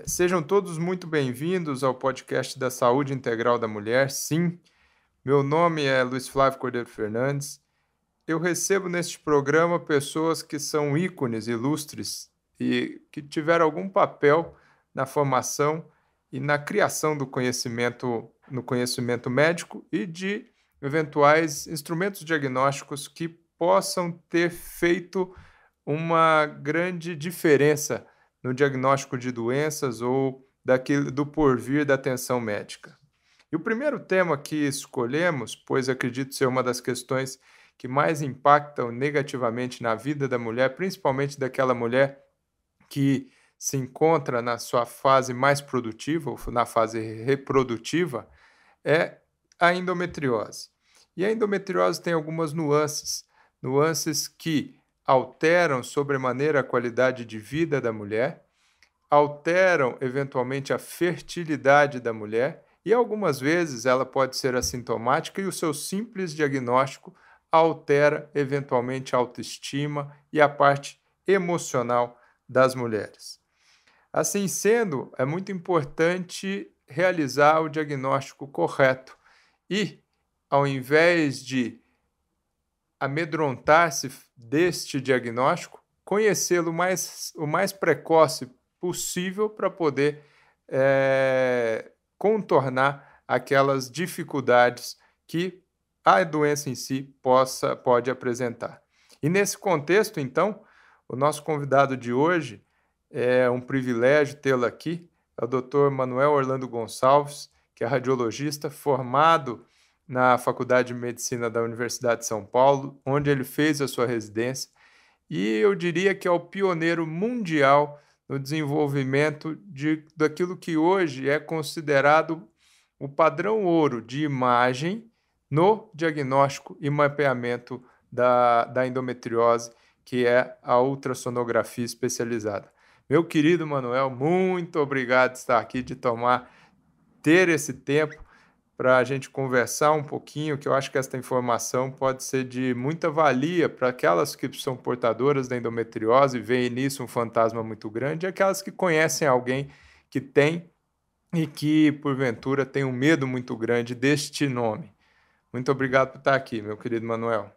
Sejam todos muito bem-vindos ao podcast da Saúde Integral da Mulher. Sim, meu nome é Luiz Flávio Cordeiro Fernandes. Eu recebo neste programa pessoas que são ícones ilustres e que tiveram algum papel na formação e na criação do conhecimento, no conhecimento médico e de eventuais instrumentos diagnósticos que possam ter feito uma grande diferença no diagnóstico de doenças ou do porvir da atenção médica. E o primeiro tema que escolhemos, pois acredito ser uma das questões que mais impactam negativamente na vida da mulher, principalmente daquela mulher que se encontra na sua fase mais produtiva, ou na fase reprodutiva, é a endometriose. E a endometriose tem algumas nuances que alteram sobremaneira a qualidade de vida da mulher, alteram eventualmente a fertilidade da mulher e algumas vezes ela pode ser assintomática e o seu simples diagnóstico altera eventualmente a autoestima e a parte emocional das mulheres. Assim sendo, é muito importante realizar o diagnóstico correto e, ao invés de amedrontar-se deste diagnóstico, conhecê-lo o mais precoce possível para poder contornar aquelas dificuldades que a doença em si pode apresentar. E nesse contexto, então, o nosso convidado de hoje é um privilégio tê-lo aqui, é o Dr. Manuel Orlando Gonçalves, que é radiologista formado na Faculdade de Medicina da Universidade de São Paulo, onde ele fez a sua residência, e eu diria que é o pioneiro mundial no desenvolvimento daquilo que hoje é considerado o padrão ouro de imagem no diagnóstico e mapeamento da endometriose, que é a ultrassonografia especializada. Meu querido Manuel, muito obrigado por estar aqui, ter esse tempo para a gente conversar um pouquinho, que eu acho que essa informação pode ser de muita valia para aquelas que são portadoras da endometriose e veem nisso um fantasma muito grande, e aquelas que conhecem alguém que tem e que, porventura, tem um medo muito grande deste nome. Muito obrigado por estar aqui, meu querido Manuel.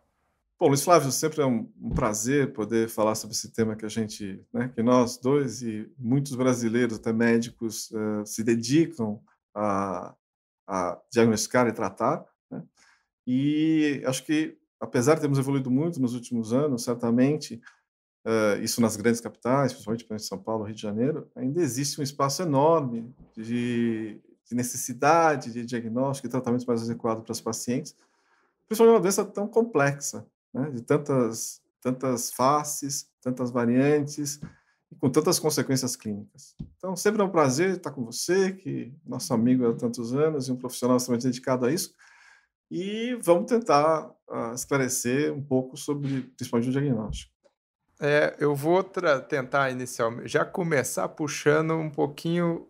Bom, Luiz Flávio, sempre é um prazer poder falar sobre esse tema que a gente, que nós dois e muitos brasileiros, até médicos, se dedicam a diagnosticar e tratar, né? E acho que, apesar de termos evoluído muito nos últimos anos, certamente, isso nas grandes capitais, principalmente em São Paulo, Rio de Janeiro, ainda existe um espaço enorme de necessidade de diagnóstico e tratamento mais adequado para os pacientes, principalmente uma doença tão complexa, né, de tantas faces, tantas variantes e com tantas consequências clínicas. Então, sempre é um prazer estar com você, que nosso amigo há tantos anos e um profissional extremamente dedicado a isso, e vamos tentar esclarecer um pouco sobre, principalmente, o diagnóstico. Eu vou tentar inicialmente já começar puxando um pouquinho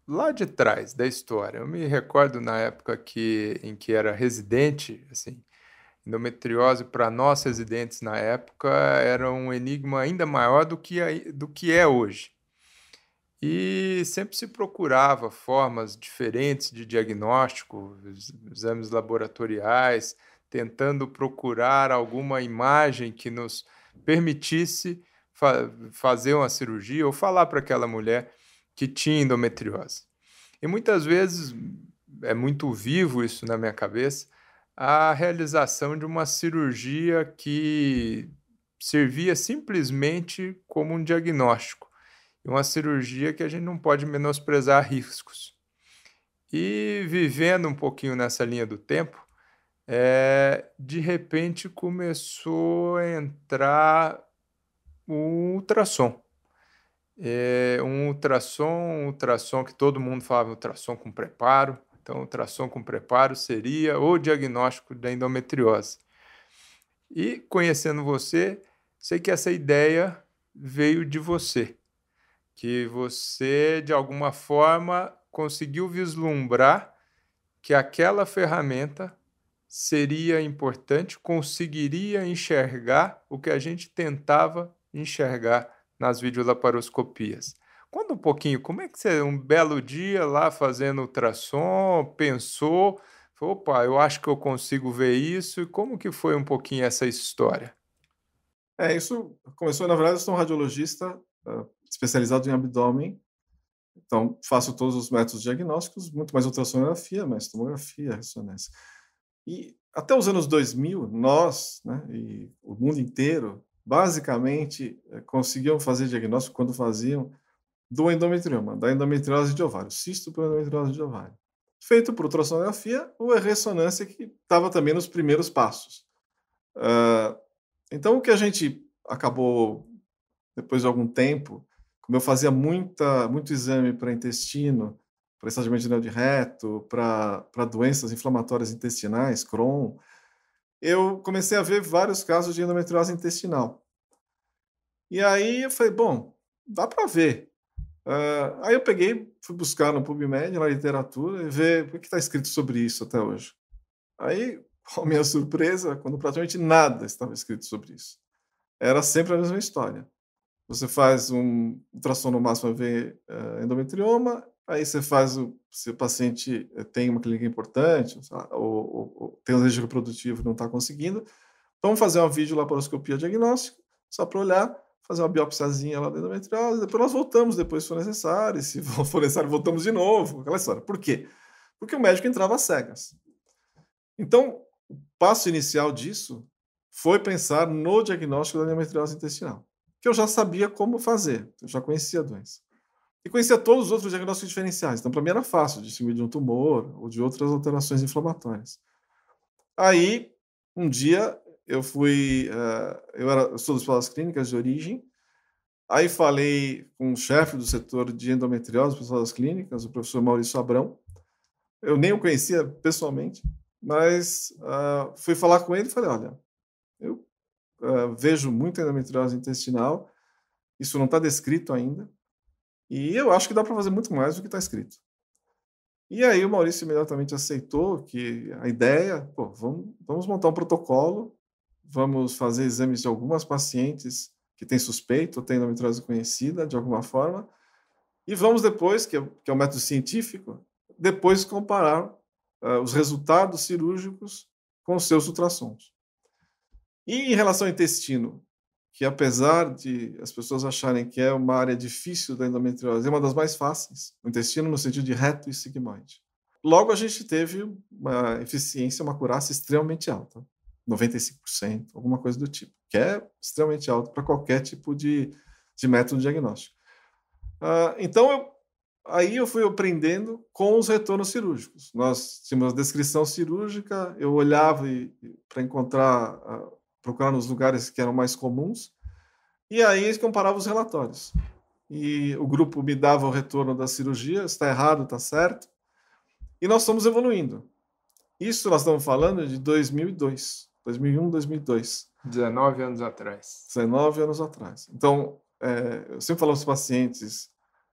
lá de trás da história. Eu me recordo na época em que era residente, assim, endometriose para nós residentes na época era um enigma ainda maior do que é hoje. E sempre se procurava formas diferentes de diagnóstico, exames laboratoriais, tentando procurar alguma imagem que nos permitisse fazer uma cirurgia ou falar para aquela mulher que tinha endometriose. E muitas vezes, é muito vivo isso na minha cabeça, a realização de uma cirurgia que servia simplesmente como um diagnóstico. E uma cirurgia que a gente não pode menosprezar riscos. E vivendo um pouquinho nessa linha do tempo, de repente começou a entrar o ultrassom. Um ultrassom que todo mundo falava ultrassom com preparo. Então, ultrassom com preparo seria o diagnóstico da endometriose. E conhecendo você, sei que essa ideia veio de você, que você, de alguma forma, conseguiu vislumbrar que aquela ferramenta seria importante, conseguiria enxergar o que a gente tentava enxergar nas videolaparoscopias. Conta um pouquinho, como é que você, um belo dia lá fazendo ultrassom, pensou, falou: "Opa, eu acho que eu consigo ver isso", e como que foi um pouquinho essa história? Isso começou, na verdade, eu sou um radiologista, especializado em abdômen, então faço todos os métodos diagnósticos, muito mais ultrassonografia, mais tomografia, ressonância. E até os anos 2000, nós, né, e o mundo inteiro, basicamente, conseguiam fazer diagnóstico quando faziam do endometrioma, da endometriose de ovário, cisto por endometriose de ovário. Feito por ultrassonografia ou a ressonância, que estava também nos primeiros passos. Ah, então, o que a gente acabou, depois de algum tempo, como eu fazia muito exame para intestino, para estadiamento de de reto, para doenças inflamatórias intestinais, Crohn, eu comecei a ver vários casos de endometriose intestinal. E aí eu falei, bom, dá para ver. Aí eu peguei, fui buscar no PubMed, na literatura, e ver o que está escrito sobre isso até hoje. Aí, qual a minha surpresa, quando praticamente nada estava escrito sobre isso. Era sempre a mesma história. Você faz um ultrassom no máximo ver endometrioma, aí você faz se o paciente tem uma clínica importante, ou tem um desejo reprodutivo e não está conseguindo, vamos fazer uma videolaparoscopia diagnóstica, só para olhar, fazer uma biopsiazinha lá da endometriose, depois nós voltamos, depois se for necessário, e se for necessário, voltamos de novo, aquela história. Por quê? Porque o médico entrava às cegas. Então, o passo inicial disso foi pensar no diagnóstico da endometriose intestinal, que eu já sabia como fazer, eu já conhecia a doença. E conhecia todos os outros diagnósticos diferenciais, então para mim era fácil distinguir de um tumor ou de outras alterações inflamatórias. Aí, um dia, eu fui, eu sou das escolas clínicas de origem, aí falei com o chefe do setor de endometriose das escolas clínicas, o professor Maurício Abrão, eu nem o conhecia pessoalmente, mas fui falar com ele e falei, olha, eu vejo muita endometriose intestinal, isso não está descrito ainda, e eu acho que dá para fazer muito mais do que está escrito. E aí o Maurício imediatamente aceitou que a ideia, pô, vamos montar um protocolo, vamos fazer exames de algumas pacientes que têm suspeito ou têm endometriose conhecida de alguma forma, e vamos depois, que é o método científico, depois comparar os resultados cirúrgicos com os seus ultrassons. E em relação ao intestino, que apesar de as pessoas acharem que é uma área difícil da endometriose, é uma das mais fáceis, o intestino no sentido de reto e sigmoide. Logo, a gente teve uma eficiência, uma acurácia extremamente alta, 95%, alguma coisa do tipo, que é extremamente alto para qualquer tipo de método diagnóstico. Então, aí eu fui aprendendo com os retornos cirúrgicos. Nós tínhamos a descrição cirúrgica, eu olhava para encontrar, procurar nos lugares que eram mais comuns, e aí comparava os relatórios. E o grupo me dava o retorno da cirurgia, está errado, está certo, e nós estamos evoluindo. Isso nós estamos falando de 2002, 2001, 2002. 19 anos atrás. 19 anos atrás. Então, eu sempre falo aos pacientes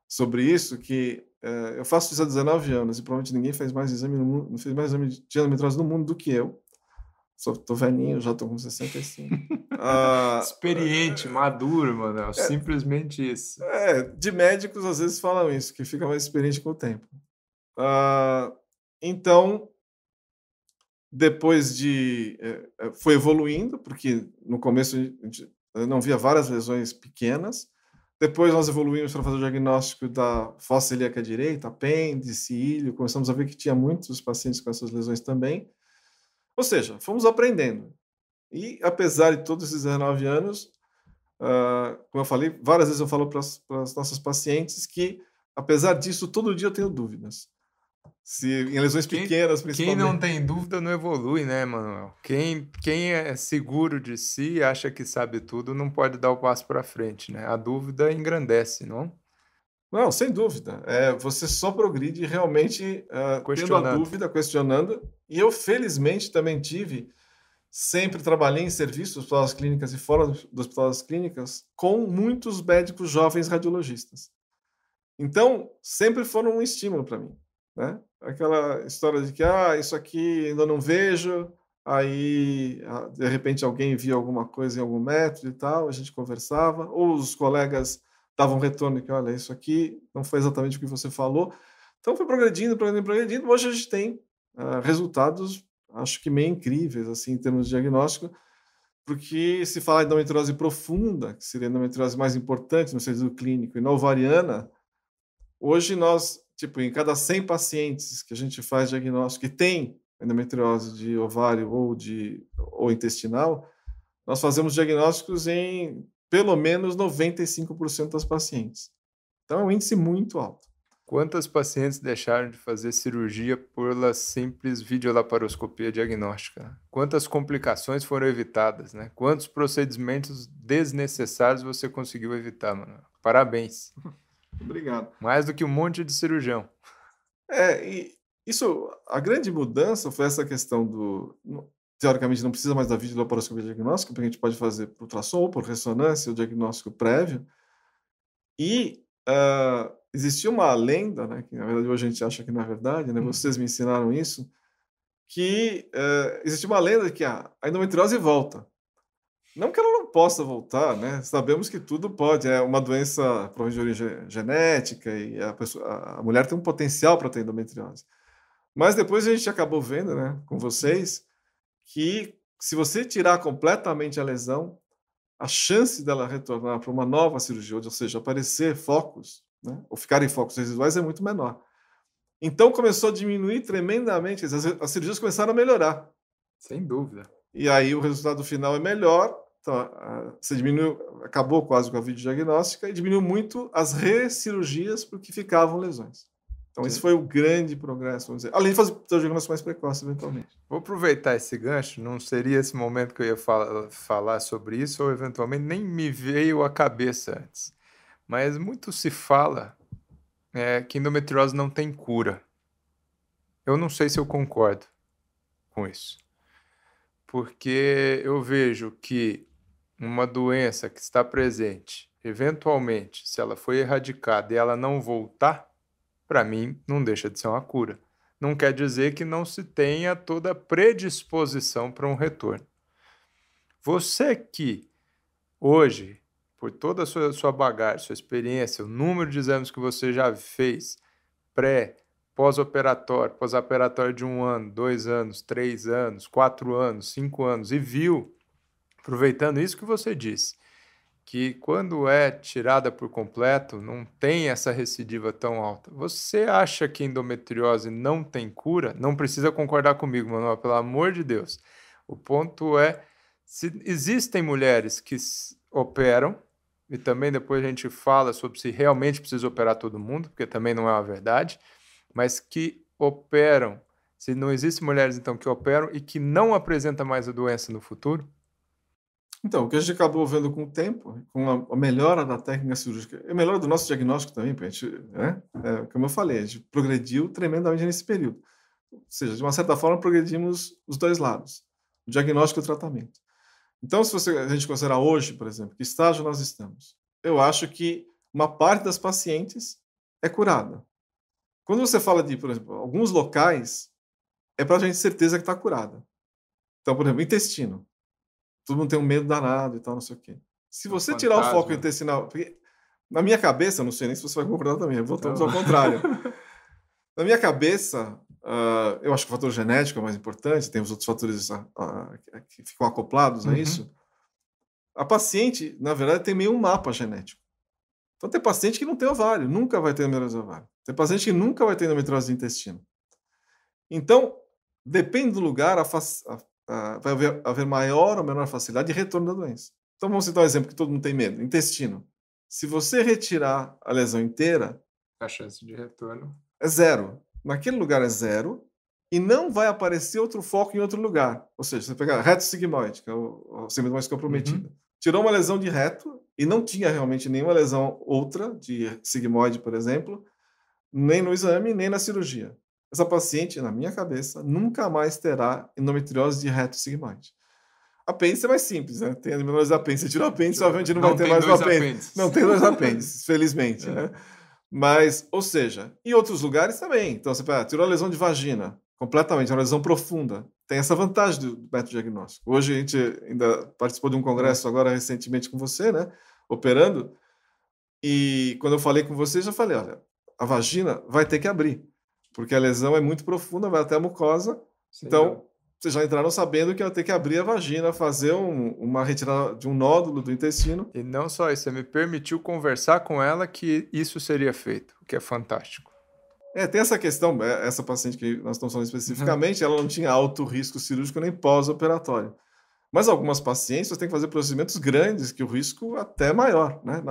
sobre isso, que eu faço isso há 19 anos e provavelmente ninguém fez mais exame no mundo, não fez mais exame de endometriose no mundo do que eu. Tô velhinho, já tô com 65. Experiente, maduro, mano, simplesmente isso. De médicos às vezes falam isso, que fica mais experiente com o tempo. Então, depois foi evoluindo, porque no começo a gente não via várias lesões pequenas. Depois nós evoluímos para fazer o diagnóstico da fossa ilíaca direita, apêndice, ilho. Começamos a ver que tinha muitos pacientes com essas lesões também. Ou seja, fomos aprendendo. E apesar de todos esses 19 anos, como eu falei, várias vezes eu falo para as nossas pacientes que, apesar disso, todo dia eu tenho dúvidas. Se em lesões pequenas, principalmente. Quem não tem dúvida não evolui, né, Manuel? Quem é seguro de si, acha que sabe tudo, não pode dar o passo para frente, né? A dúvida engrandece, não? Não, sem dúvida. Você só progride realmente tendo a dúvida, questionando. E eu, felizmente, também sempre trabalhei em serviços, hospitais clínicas e fora dos hospitais clínicas, com muitos médicos jovens radiologistas. Então, sempre foram um estímulo para mim, né? Aquela história de que, isso aqui ainda não vejo, aí, de repente, alguém via alguma coisa em algum método e tal, a gente conversava, ou os colegas dava um retorno que, olha, isso aqui não foi exatamente o que você falou. Então foi progredindo, progredindo, progredindo. Hoje a gente tem resultados, acho que meio incríveis, assim, em termos de diagnóstico, porque se falar de endometriose profunda, que seria a endometriose mais importante no sentido clínico, e na ovariana, hoje nós, tipo, em cada 100 pacientes que a gente faz diagnóstico que tem endometriose de ovário ou intestinal, nós fazemos diagnósticos em pelo menos 95% das pacientes. Então é um índice muito alto. Quantas pacientes deixaram de fazer cirurgia pela simples videolaparoscopia diagnóstica? Quantas complicações foram evitadas, né? Quantos procedimentos desnecessários você conseguiu evitar, mano? Parabéns. Obrigado. Mais do que um monte de cirurgião. E isso, a grande mudança foi essa questão teoricamente não precisa mais da videolaparoscopia diagnóstica, porque a gente pode fazer por ultrassom ou por ressonância o diagnóstico prévio. E existia uma lenda, né, que na verdade hoje a gente acha que não é verdade, né, vocês me ensinaram isso, que existia uma lenda de que a endometriose volta. Não que ela não possa voltar, né? Sabemos que tudo pode. É uma doença provavelmente de origem genética e a mulher tem um potencial para ter endometriose. Mas depois a gente acabou vendo, né, com vocês, que se você tirar completamente a lesão, a chance dela retornar para uma nova cirurgia, ou seja, aparecer focos, né, ou ficarem focos residuais, é muito menor. Então começou a diminuir tremendamente, as cirurgias começaram a melhorar. Sem dúvida. E aí o resultado final é melhor. Então, você acabou quase com a videodiagnóstica e diminuiu muito as recirurgias porque ficavam lesões. Então, Sim. esse foi o grande progresso, vamos dizer. Além de fazer o diagnóstico mais precoce, eventualmente. Vou aproveitar esse gancho, não seria esse momento que eu ia falar sobre isso, ou eventualmente nem me veio à cabeça antes. Mas muito se fala que endometriose não tem cura. Eu não sei se eu concordo com isso. Porque eu vejo que uma doença que está presente, eventualmente, se ela foi erradicada e ela não voltar, para mim, não deixa de ser uma cura. Não quer dizer que não se tenha toda a predisposição para um retorno. Você que, hoje, por toda a sua bagagem, sua experiência, o número de exames que você já fez, pós-operatório, pós-operatório de 1 ano, 2 anos, 3 anos, 4 anos, 5 anos, e viu, aproveitando isso que você disse, que quando é tirada por completo, não tem essa recidiva tão alta. Você acha que endometriose não tem cura? Não precisa concordar comigo, Manuel, pelo amor de Deus. O ponto é, se existem mulheres que operam, e também depois a gente fala sobre se realmente precisa operar todo mundo, porque também não é uma verdade, mas que operam. Se não existem mulheres, então, que operam e que não apresentam mais a doença no futuro? Então, o que a gente acabou vendo com o tempo, com a melhora da técnica cirúrgica, e a melhora do nosso diagnóstico também, porque a gente, né, como eu falei, a gente progrediu tremendamente nesse período. Ou seja, de uma certa forma, progredimos os dois lados, o diagnóstico e o tratamento. Então, se a gente considerar hoje, por exemplo, que estágio nós estamos, eu acho que uma parte das pacientes é curada. Quando você fala de, por exemplo, alguns locais, é para a gente ter certeza que está curada. Então, por exemplo, intestino. Todo mundo tem um medo danado e tal, não sei o quê. Se você tirar o foco intestinal... Porque na minha cabeça, não sei nem se você vai concordar também, voltamos ao contrário. Na minha cabeça, eu acho que o fator genético é o mais importante, tem os outros fatores que ficam acoplados a isso. A paciente, na verdade, tem meio um mapa genético. Então, tem paciente que não tem ovário, nunca vai ter endometriose ovário. Tem paciente que nunca vai ter endometriose do intestino. Então, depende do lugar, vai haver maior ou menor facilidade de retorno da doença. Então, vamos citar um exemplo que todo mundo tem medo. Intestino. Se você retirar a lesão inteira... A chance de retorno é zero. Naquele lugar é zero e não vai aparecer outro foco em outro lugar. Ou seja, você pegar reto sigmoide, que é o segmento mais comprometido. Tirou uma lesão de reto e não tinha realmente nenhuma lesão outra de sigmoide, por exemplo, nem no exame, nem na cirurgia. Essa paciente, na minha cabeça, nunca mais terá endometriose de reto sigmoide. Apêndice é mais simples, né? Tem endometriose do apêndice. Você tirou o apêndice, obviamente não vai ter mais o apêndice. Não tem dois apêndices, felizmente, né? Mas, ou seja, em outros lugares também. Então, você tirou a lesão de vagina, completamente, uma lesão profunda. Tem essa vantagem do método diagnóstico. Hoje a gente ainda participou de um congresso agora recentemente com você, né? Operando. E quando eu falei com você, já falei, olha, a vagina vai ter que abrir, porque a lesão é muito profunda, vai até a mucosa. Sem dúvida. Então, vocês já entraram sabendo que vai ter que abrir a vagina, fazer uma retirada de um nódulo do intestino. E não só isso, você me permitiu conversar com ela que isso seria feito, o que é fantástico. Tem essa questão, essa paciente que nós estamos falando especificamente, ela não tinha alto risco cirúrgico nem pós-operatório. Mas algumas pacientes você tem que fazer procedimentos grandes, que o risco até é maior, né?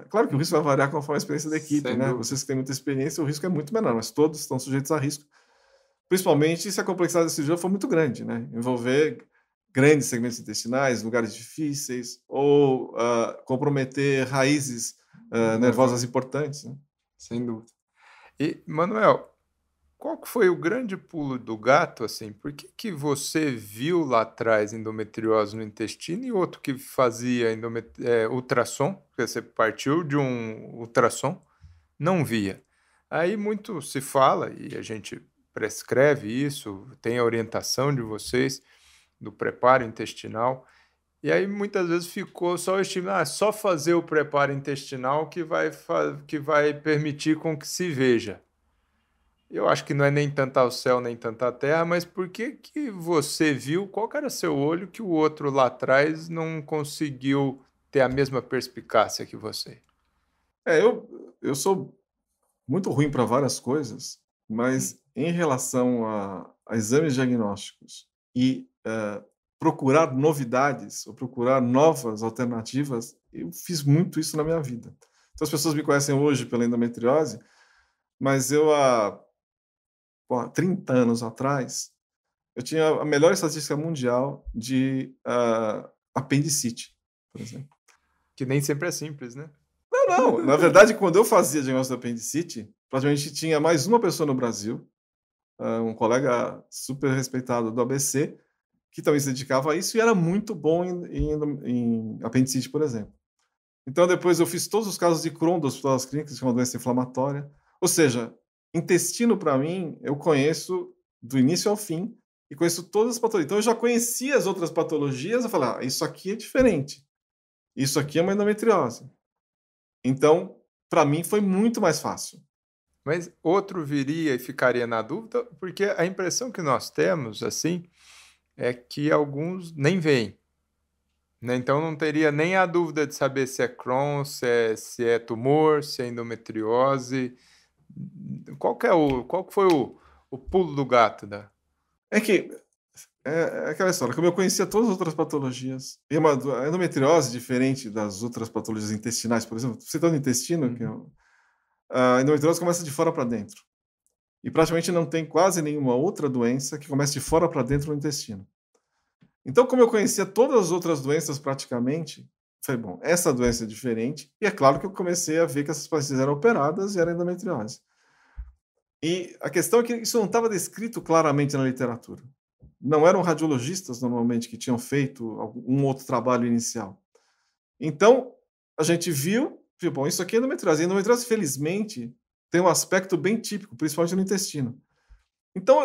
Claro que o risco vai variar conforme a experiência da equipe, Sem né? dúvida. Vocês que têm muita experiência, o risco é muito menor, mas todos estão sujeitos a risco. Principalmente se a complexidade da cirurgia for muito grande, né? Envolver grandes segmentos intestinais, lugares difíceis, ou comprometer raízes nervosas importantes, né? Sem dúvida. E, Manuel, qual que foi o grande pulo do gato, assim? Por que você viu lá atrás endometriose no intestino e outro que fazia ultrassom, porque você partiu de um ultrassom, não via? Aí muito se fala, e a gente prescreve isso, tem a orientação de vocês do preparo intestinal, e aí muitas vezes ficou só o estímulo, só fazer o preparo intestinal que vai permitir com que se veja. Eu acho que não é nem tanto ao céu, nem tanto à terra, mas por que você viu, qual que era seu olho que o outro lá atrás não conseguiu ter a mesma perspicácia que você? Eu sou muito ruim para várias coisas, mas em relação a exames diagnósticos e procurar novidades ou procurar novas alternativas, eu fiz muito isso na minha vida. Então as pessoas me conhecem hoje pela endometriose, mas eu há 30 anos atrás, eu tinha a melhor estatística mundial de apendicite, por exemplo. Que nem sempre é simples, né? Não. Na verdade, quando eu fazia diagnóstico de apendicite, praticamente tinha mais uma pessoa no Brasil, um colega super respeitado do ABC, que também se dedicava a isso e era muito bom em apendicite, por exemplo. Então, depois eu fiz todos os casos de Crohn do Hospital das Clínicas, que é uma doença inflamatória. Ou seja, intestino, para mim, eu conheço do início ao fim e conheço todas as patologias. Então, eu já conhecia as outras patologias, eu falei, isso aqui é diferente. Isso aqui é uma endometriose. Então, para mim, foi muito mais fácil. Mas outro viria e ficaria na dúvida, porque a impressão que nós temos, assim, é que alguns nem veem, né? Então não teria nem a dúvida de saber se é Crohn, se é tumor, se é endometriose. Qual que foi o pulo do gato da... É que é aquela história, como eu conhecia todas as outras patologias, e a endometriose, diferente das outras patologias intestinais, por exemplo, citando o intestino, a endometriose começa de fora para dentro. E praticamente não tem quase nenhuma outra doença que comece de fora para dentro no intestino. Então, como eu conhecia todas as outras doenças praticamente, falei, bom, essa doença é diferente, e é claro que eu comecei a ver que essas pacientes eram operadas e era endometriose. E a questão é que isso não estava descrito claramente na literatura. Não eram radiologistas, normalmente, que tinham feito um outro trabalho inicial. Então, a gente viu, bom, isso aqui é endometriose. E endometriose, felizmente, tem um aspecto bem típico, principalmente no intestino. Então,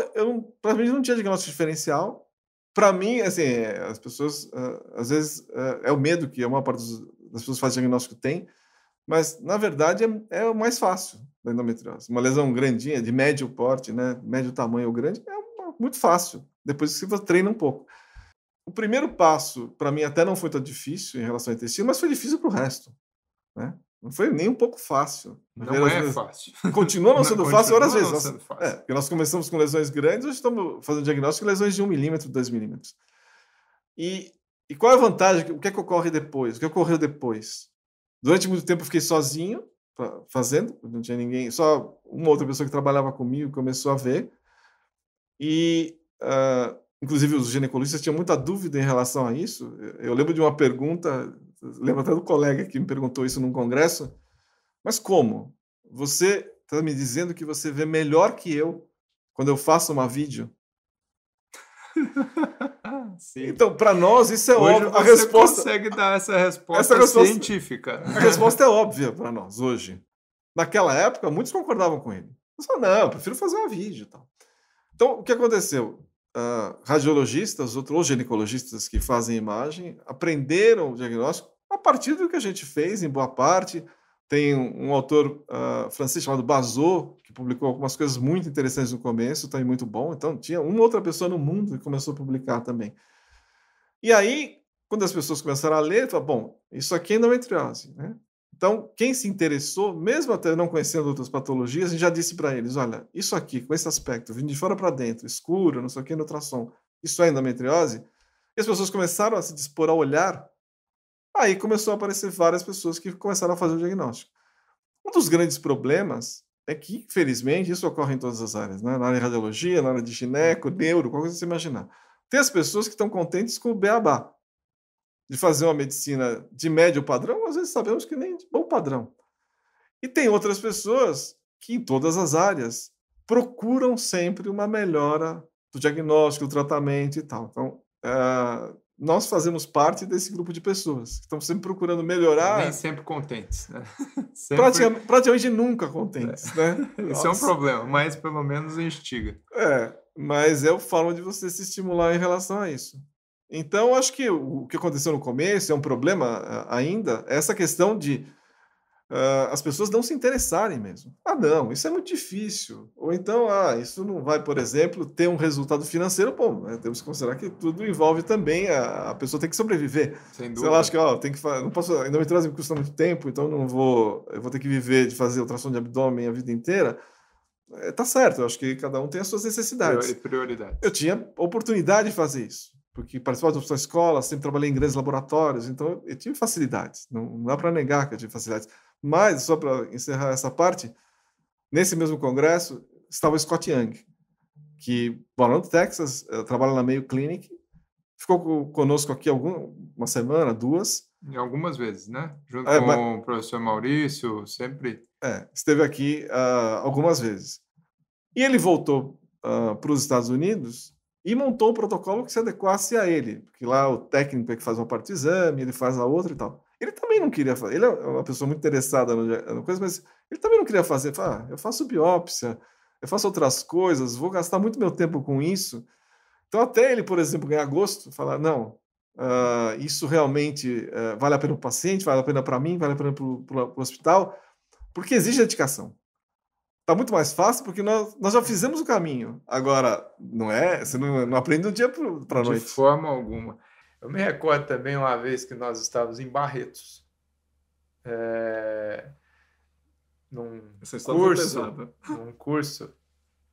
praticamente não tinha diagnóstico diferencial. Para mim, assim, as pessoas, às vezes, é o medo que a maior parte das pessoas que fazem diagnóstico tem, mas, na verdade, é o mais fácil da endometriose. Uma lesão grandinha, de médio porte, né, médio tamanho ou grande, muito fácil, depois que você treina um pouco. O primeiro passo, para mim, até não foi tão difícil em relação ao intestino, mas foi difícil para o resto, né? Não foi nem um pouco fácil. Não é fácil. Continua não sendo fácil, várias vezes. Continua não sendo fácil. Porque nós começamos com lesões grandes, hoje estamos fazendo diagnóstico de lesões de 1 milímetro, 2 milímetros. E qual é a vantagem? O que é que ocorre depois? O que ocorreu depois? Durante muito tempo eu fiquei sozinho fazendo, não tinha ninguém, só uma outra pessoa que trabalhava comigo começou a ver. E, inclusive, os ginecologistas tinham muita dúvida em relação a isso. Eu lembro de uma pergunta, lembro até do colega que me perguntou isso num congresso, mas como? Você está me dizendo que você vê melhor que eu quando eu faço uma vídeo? Sim. Então, para nós, isso é hoje óbvio. A resposta consegue dar essa resposta científica. A resposta é óbvia para nós hoje. Naquela época, muitos concordavam com ele. Eu falei, eu prefiro fazer um vídeo e tal. Então, o que aconteceu? Radiologistas, ou ginecologistas que fazem imagem, aprenderam o diagnóstico a partir do que a gente fez, em boa parte, Tem um autor francês chamado Bazot, que publicou algumas coisas muito interessantes no começo, também muito bom. Então, tinha uma outra pessoa no mundo que começou a publicar também. E aí, quando as pessoas começaram a ler, falaram, bom, isso aqui é endometriose, né? Então, quem se interessou, mesmo até não conhecendo outras patologias, a gente já disse para eles, olha, isso aqui, com esse aspecto, vindo de fora para dentro, escuro, não sei o que, no ultrassom, isso é endometriose? E as pessoas começaram a se dispor a olhar, aí começou a aparecer várias pessoas que começaram a fazer o diagnóstico. Um dos grandes problemas é que, infelizmente, isso ocorre em todas as áreas, né? Na área de radiologia, na área de gineco, neuro, qualquer coisa que você imaginar. Tem as pessoas que estão contentes com o beabá, de fazer uma medicina de médio padrão, às vezes sabemos que nem de bom padrão. E tem outras pessoas que, em todas as áreas, procuram sempre uma melhora do diagnóstico, do tratamento e tal. Então, nós fazemos parte desse grupo de pessoas que estão sempre procurando melhorar. Nem sempre contentes, né? Sempre... Praticamente nunca contentes, né? Isso é um problema, mas pelo menos instiga. Mas é a forma de você se estimular em relação a isso. Então, acho que o que aconteceu no começo é um problema ainda, é essa questão de as pessoas não se interessarem mesmo. Não, isso é muito difícil. Ou então, isso não vai, por exemplo, ter um resultado financeiro bom. Né? Temos que considerar que tudo envolve também a pessoa tem que sobreviver. Sem dúvida. Se ela acha que tem que não posso, a endometriose me custa muito tempo, então eu vou ter que viver de fazer ultrassom de abdômen a vida inteira. Tá certo, eu acho que cada um tem as suas necessidades. Prioridades. Eu tinha oportunidade de fazer isso, porque participava da escola, sempre trabalhei em grandes laboratórios, então eu tive facilidades. Não dá para negar que eu tive facilidades. Mas, só para encerrar essa parte, nesse mesmo congresso estava o Scott Young, que mora no Texas, trabalha na Mayo Clinic, ficou conosco aqui uma semana, 2. E algumas vezes, né? Junto com o professor Maurício, sempre. Esteve aqui algumas vezes. E ele voltou para os Estados Unidos e montou um protocolo que se adequasse a ele, porque lá o técnico é que faz uma parte do exame, ele faz a outra e tal. Ele também não queria fazer, ele é uma pessoa muito interessada no coisa, mas ele também não queria fazer. Eu faço biópsia, eu faço outras coisas, vou gastar muito meu tempo com isso. Então, até ele, por exemplo, ganhar gosto, falar, não, isso realmente vale a pena para o paciente, vale a pena para mim, vale a pena para o hospital, porque exige dedicação. Está muito mais fácil porque nós já fizemos o caminho. Agora, você não aprende do dia para a noite. De forma alguma. Eu me recordo também uma vez que nós estávamos em Barretos, num curso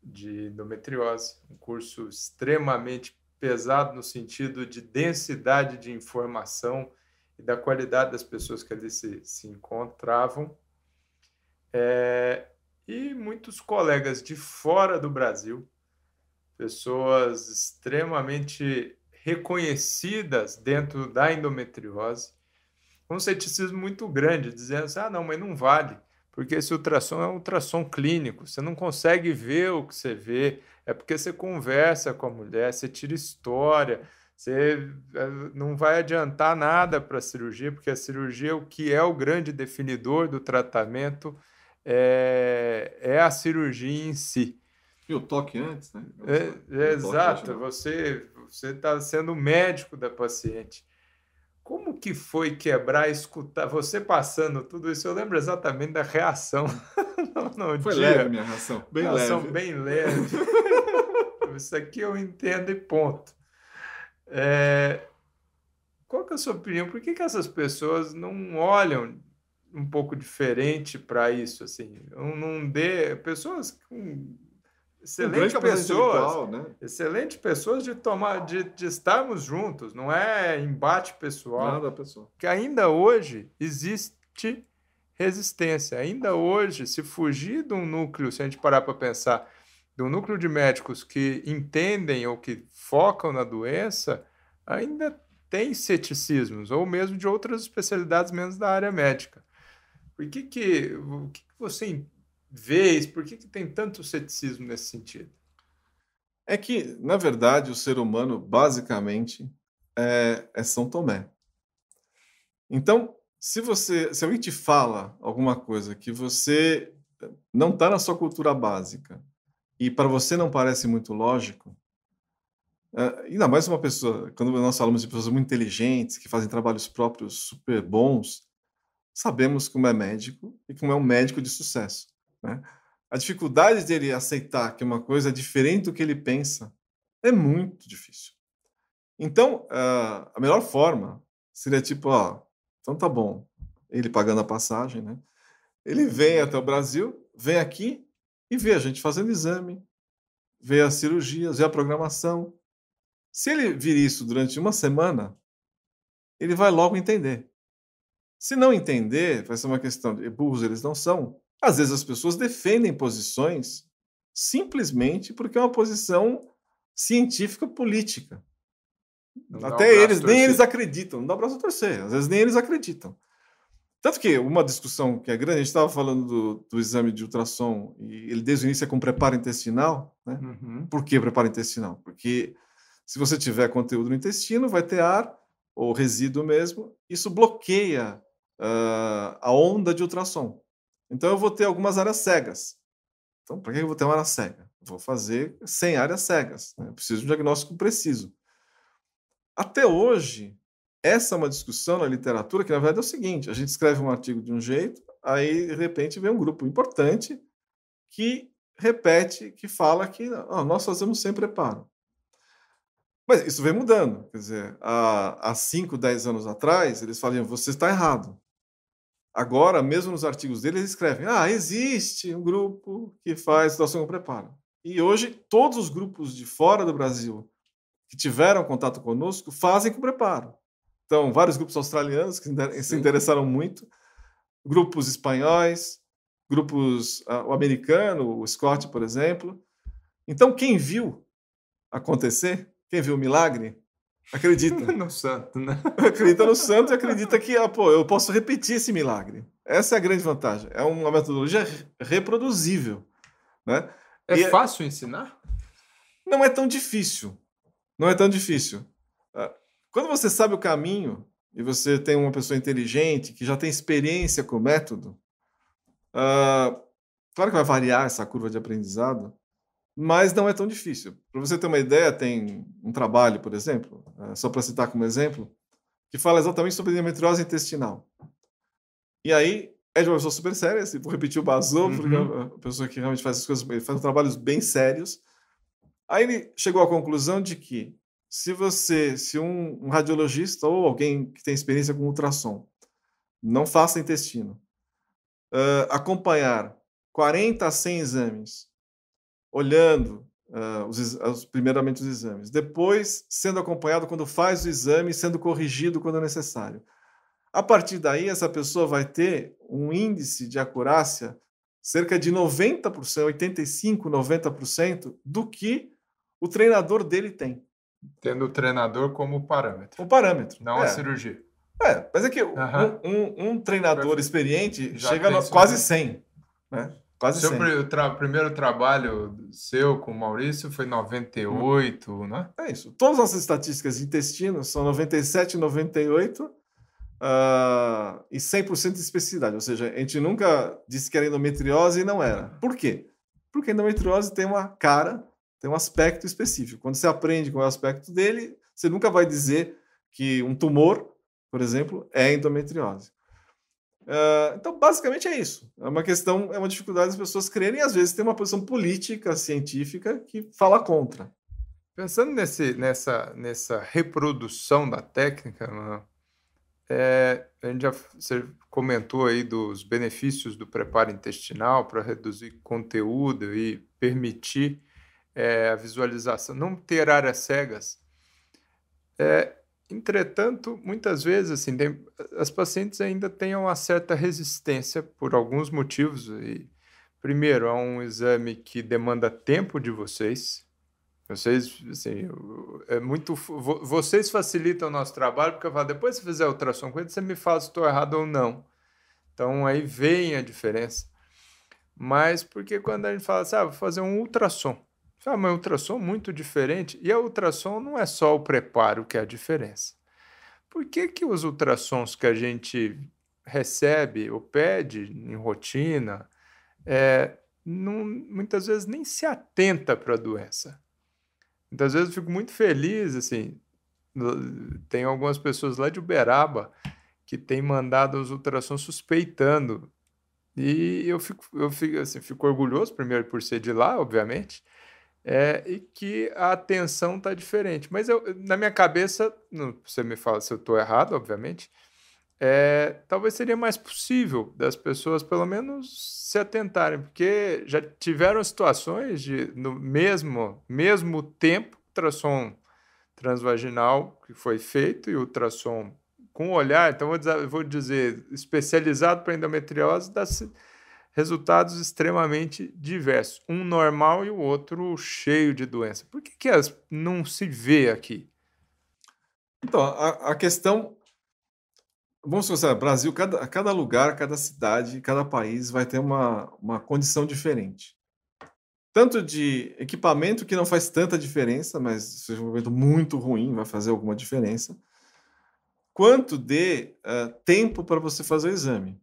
de endometriose, um curso extremamente pesado no sentido de densidade de informação e da qualidade das pessoas que ali se encontravam. E muitos colegas de fora do Brasil, pessoas extremamente reconhecidas dentro da endometriose, com um ceticismo muito grande, dizendo assim, não, mas não vale, porque esse ultrassom é um ultrassom clínico, você não consegue ver o que você vê, é porque você conversa com a mulher, você tira história, você não vai adiantar nada para a cirurgia, porque a cirurgia, o que é o grande definidor do tratamento, é a cirurgia em si. E o toque antes, né? Exato, você está sendo médico da paciente. Como que foi quebrar, escutar, você passando tudo isso? Eu lembro exatamente da reação no foi dia. Leve minha reação, bem leve. Isso aqui eu entendo e ponto. Qual que é a sua opinião? Por que essas pessoas não olham um pouco diferente para isso? Assim? Não dê pessoas com excelentes pessoas de estarmos juntos, não é embate pessoal. Nada pessoal. Que ainda hoje existe resistência. Ainda hoje, se fugir de um núcleo, se a gente parar para pensar, de um núcleo de médicos que entendem ou que focam na doença, ainda tem ceticismos, ou mesmo de outras especialidades menos da área médica. O que você vê? Por que tem tanto ceticismo nesse sentido? É que, na verdade, o ser humano, basicamente, é São Tomé. Então, se alguém te fala alguma coisa que você não está na sua cultura básica e para você não parece muito lógico, ainda mais uma pessoa, quando nós falamos de pessoas muito inteligentes, que fazem trabalhos próprios super bons, sabemos como é médico e como é um médico de sucesso, né? A dificuldade dele aceitar que uma coisa é diferente do que ele pensa é muito difícil. Então, a melhor forma seria tipo, ó, então tá bom, ele pagando a passagem, né? Ele vem até o Brasil, vem aqui e vê a gente fazendo exame, vê as cirurgias, vê a programação. Se ele vir isso durante uma semana, ele vai logo entender. Se não entender, vai ser uma questão de burros eles não são. Às vezes as pessoas defendem posições simplesmente porque é uma posição científica política. Não dá o Até braço eles, nem eles torcido. acreditam, não dá o braço a torcer, às vezes nem eles acreditam. Tanto que uma discussão que é grande, a gente estava falando do exame de ultrassom, e ele desde o início é com preparo intestinal, né? Uhum. Por que preparo intestinal? Porque se você tiver conteúdo no intestino, vai ter ar, ou resíduo mesmo, isso bloqueia a onda de ultrassom. Então eu vou ter algumas áreas cegas. Então, para que eu vou ter uma área cega? Vou fazer sem áreas cegas, né? Eu preciso de um diagnóstico preciso. Até hoje, essa é uma discussão na literatura que, na verdade, é o seguinte: a gente escreve um artigo de um jeito, aí, de repente, vem um grupo importante que repete, que fala que nós fazemos sem preparo. Mas isso vem mudando. Quer dizer, há 5, 10 anos atrás, eles falavam, você está errado. Agora, mesmo nos artigos deles, eles escrevem, existe um grupo que faz situação com preparo. E hoje, todos os grupos de fora do Brasil que tiveram contato conosco fazem com preparo. Então, vários grupos australianos que se interessaram muito, grupos espanhóis, grupos o americano, o Scott, por exemplo. Então, quem viu acontecer, quem viu o milagre, acredita. No santo, né? Acredita no santo e acredita que eu posso repetir esse milagre. Essa é a grande vantagem. É uma metodologia reproduzível, né? É fácil ensinar? Não é tão difícil. Não é tão difícil. Quando você sabe o caminho e você tem uma pessoa inteligente que já tem experiência com o método, claro que vai variar essa curva de aprendizado, mas não é tão difícil. Para você ter uma ideia, tem um trabalho, por exemplo, só para citar como exemplo, que fala exatamente sobre endometriose intestinal. E aí, é de uma pessoa super séria, vou repetir o Bazou, porque é uma pessoa que realmente faz as coisas, ele faz trabalhos bem sérios. Aí ele chegou à conclusão de que se um radiologista ou alguém que tem experiência com ultrassom não faça intestino, acompanhar 40 a 100 exames, olhando primeiramente os exames, depois sendo acompanhado quando faz o exame, sendo corrigido quando necessário. A partir daí, essa pessoa vai ter um índice de acurácia cerca de 90%, 85%, 90% do que o treinador dele tem. Tendo o treinador como parâmetro. O parâmetro. Não a cirurgia. Mas é que um treinador experiente chega quase 100. Né? Quase 100. O primeiro trabalho seu com o Maurício foi 98, né? É isso. Todas as estatísticas de intestino são 97, 98 e 100% de especificidade. Ou seja, a gente nunca disse que era endometriose e não era. Por quê? Porque a endometriose tem uma cara, tem um aspecto específico. Quando você aprende qual é o aspecto dele, você nunca vai dizer que um tumor, por exemplo, é endometriose. Então, basicamente é isso. É uma dificuldade das pessoas crerem e, às vezes, tem uma posição política, científica, que fala contra. Pensando nessa reprodução da técnica, você comentou aí dos benefícios do preparo intestinal para reduzir conteúdo e permitir a visualização, não ter áreas cegas. Entretanto, muitas vezes assim, as pacientes ainda têm uma certa resistência por alguns motivos. Primeiro, é um exame que demanda tempo de vocês. Vocês, assim, vocês facilitam o nosso trabalho, porque eu falo, depois que você fizer a ultrassom com ele, você me fala se estou errado ou não. Então, aí vem a diferença. Mas porque quando a gente fala assim, vou fazer um ultrassom. Mas ultrassom é muito diferente. E a ultrassom não é só o preparo que é a diferença. Por que os ultrassons que a gente recebe ou pede em rotina, muitas vezes nem se atenta para a doença? Muitas vezes eu fico muito feliz, assim, tem algumas pessoas lá de Uberaba que têm mandado os ultrassons suspeitando. E fico orgulhoso, primeiro por ser de lá, obviamente, e que a atenção está diferente. Mas na minha cabeça, você me fala se eu estou errado, obviamente, talvez seria mais possível das pessoas pelo menos se atentarem, porque já tiveram situações de, no mesmo tempo, ultrassom transvaginal que foi feito e ultrassom com olhar, então vou dizer especializado para endometriose, dá resultados extremamente diversos, um normal e o outro cheio de doença. Por que não se vê aqui? Então, a questão, vamos considerar, Brasil, cada lugar, cada cidade, cada país vai ter uma condição diferente. Tanto de equipamento que não faz tanta diferença, mas seja um equipamento muito ruim, vai fazer alguma diferença, quanto de tempo para você fazer o exame.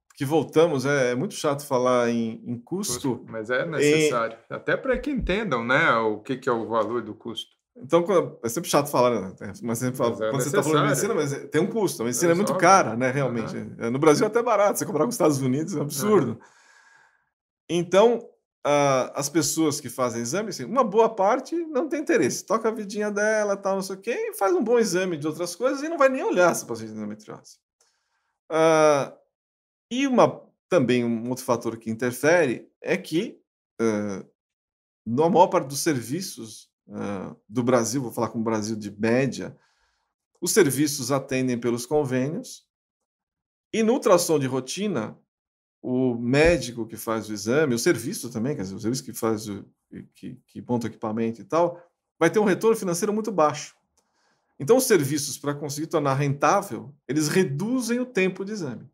Porque voltamos, é muito chato falar em custo. Mas é necessário, até para que entendam, né, o que é o valor do custo. Então, é sempre chato falar, né? Mas sempre fala, quando você está falando de medicina, mas tem um custo. A medicina é muito cara, né, realmente. No Brasil é até barato, você comprar com os Estados Unidos é um absurdo. Então, as pessoas que fazem exame, assim, uma boa parte não tem interesse. Toca a vidinha dela, tal, não sei o quê, e faz um bom exame de outras coisas e não vai nem olhar se o paciente tem endometriose. E também um outro fator que interfere é que, na maior parte dos serviços do Brasil, vou falar com o Brasil de média, os serviços atendem pelos convênios e no ultrassom de rotina, o médico que faz o exame, o serviço também, quer dizer, o serviço que faz que monta o equipamento e tal, vai ter um retorno financeiro muito baixo. Então, os serviços, para conseguir tornar rentável, eles reduzem o tempo de exame.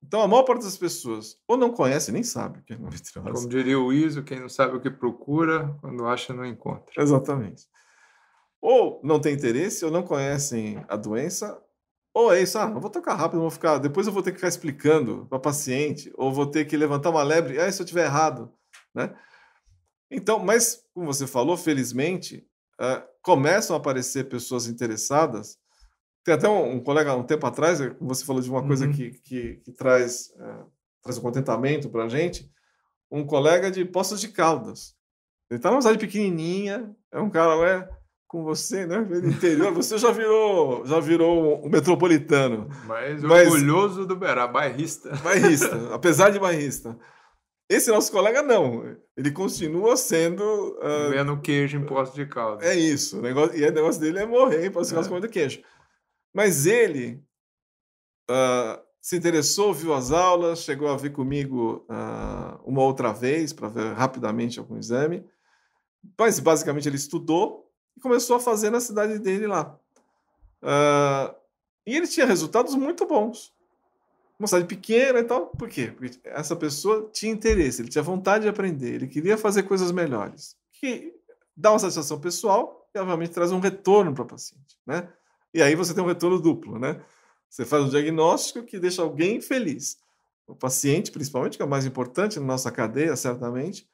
Então, a maior parte das pessoas ou não conhece, nem sabe o que é endometriose. Como diria o ISO, quem não sabe o que procura, quando acha, não encontra. Exatamente. Ou não tem interesse, ou não conhecem a doença, ou é isso, não vou tocar rápido, depois eu vou ter que ficar explicando para paciente, ou vou ter que levantar uma lebre, se eu estiver errado, né? Então, mas, como você falou, felizmente, começam a aparecer pessoas interessadas. Tem até um colega, um tempo atrás, você falou de uma coisa que traz um contentamento para a gente, um colega de Poços de Caldas. Ele está numa cidade pequenininha, é um cara, né, com você, né, do interior, você já virou um metropolitano. Mas orgulhoso do Berá, bairrista. Bairrista, apesar de bairrista. Esse nosso colega não, ele continua sendo... comendo queijo em Poços de Caldas. É isso, o negócio dele é morrer em Poços de Caldas comendo queijo. Mas ele se interessou, viu as aulas, chegou a vir comigo uma outra vez para ver rapidamente algum exame. Mas, basicamente, ele estudou e começou a fazer na cidade dele lá. E ele tinha resultados muito bons. Uma cidade pequena e tal. Por quê? Porque essa pessoa tinha interesse, ele tinha vontade de aprender, ele queria fazer coisas melhores. Que dá uma satisfação pessoal e, obviamente, traz um retorno para o paciente, né? E aí você tem um retorno duplo, né? Você faz um diagnóstico que deixa alguém feliz. O paciente, principalmente, que é o mais importante na nossa cadeia, certamente.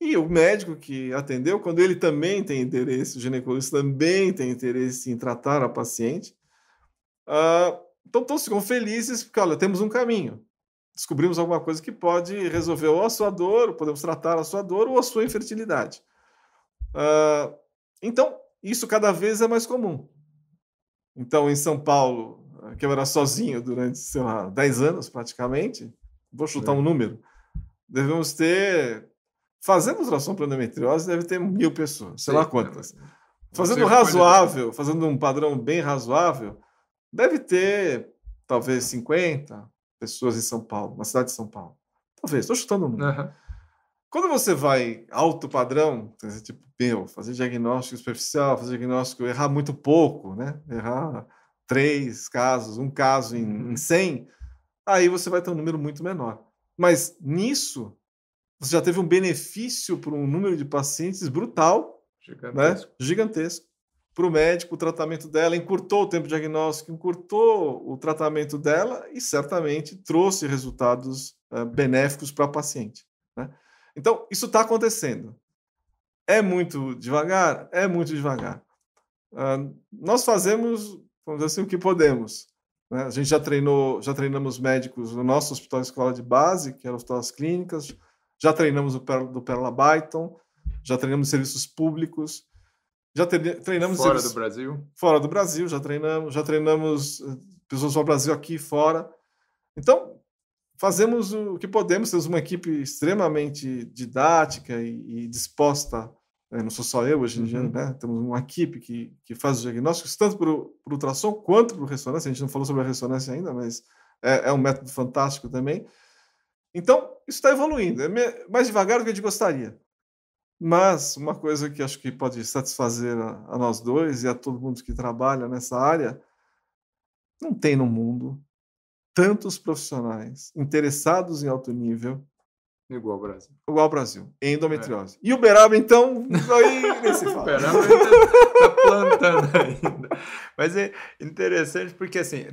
E o médico que atendeu, quando ele também tem interesse, o ginecologista também tem interesse em tratar a paciente. Então todos ficam felizes porque, olha, temos um caminho. Descobrimos alguma coisa que pode resolver ou a sua dor, ou podemos tratar a sua dor ou a sua infertilidade. Então, isso cada vez é mais comum. Então, em São Paulo, que eu era sozinho durante, 10 anos praticamente, vou chutar um número, devemos ter, fazendo ultrassom para endometriose, deve ter 1.000 pessoas, sei lá quantas. Fazendo razoável, fazendo um padrão bem razoável, deve ter talvez 50 pessoas em São Paulo, na cidade de São Paulo. Talvez, estou chutando um número. Quando você vai alto padrão, tipo, fazer diagnóstico superficial, fazer diagnóstico, errar muito pouco, né? Errar 3 casos, um caso em 100, aí você vai ter um número muito menor. Mas nisso, você já teve um benefício para um número de pacientes brutal, gigantesco, né? Gigantesco. Para o médico, o tratamento dela encurtou o tempo de diagnóstico, encurtou o tratamento dela e certamente trouxe resultados benéficos para a paciente, né? Então, isso está acontecendo. É muito devagar? É muito devagar. Nós fazemos, vamos dizer assim, o que podemos. né? A gente já treinamos médicos no nosso hospital escola de base, que era o Hospital das Clínicas, já treinamos do Pérola Byton, já treinamos serviços públicos, já treinamos Fora do Brasil? Fora do Brasil, já treinamos pessoas do Brasil aqui e fora. Então, fazemos o que podemos, temos uma equipe extremamente didática e disposta, não sou só eu hoje em dia, né? Temos uma equipe que faz os diagnósticos, tanto para o ultrassom quanto para o ressonância. A gente não falou sobre a ressonância ainda, mas é um método fantástico também. Então, isso está evoluindo, mais devagar do que a gente gostaria. Mas uma coisa que acho que pode satisfazer a nós dois e a todo mundo que trabalha nessa área, não tem no mundo tantos profissionais interessados em alto nível igual ao Brasil, em endometriose. E Uberaba, então, aí nem se fala. Uberaba está plantando ainda. Mas é interessante porque, assim,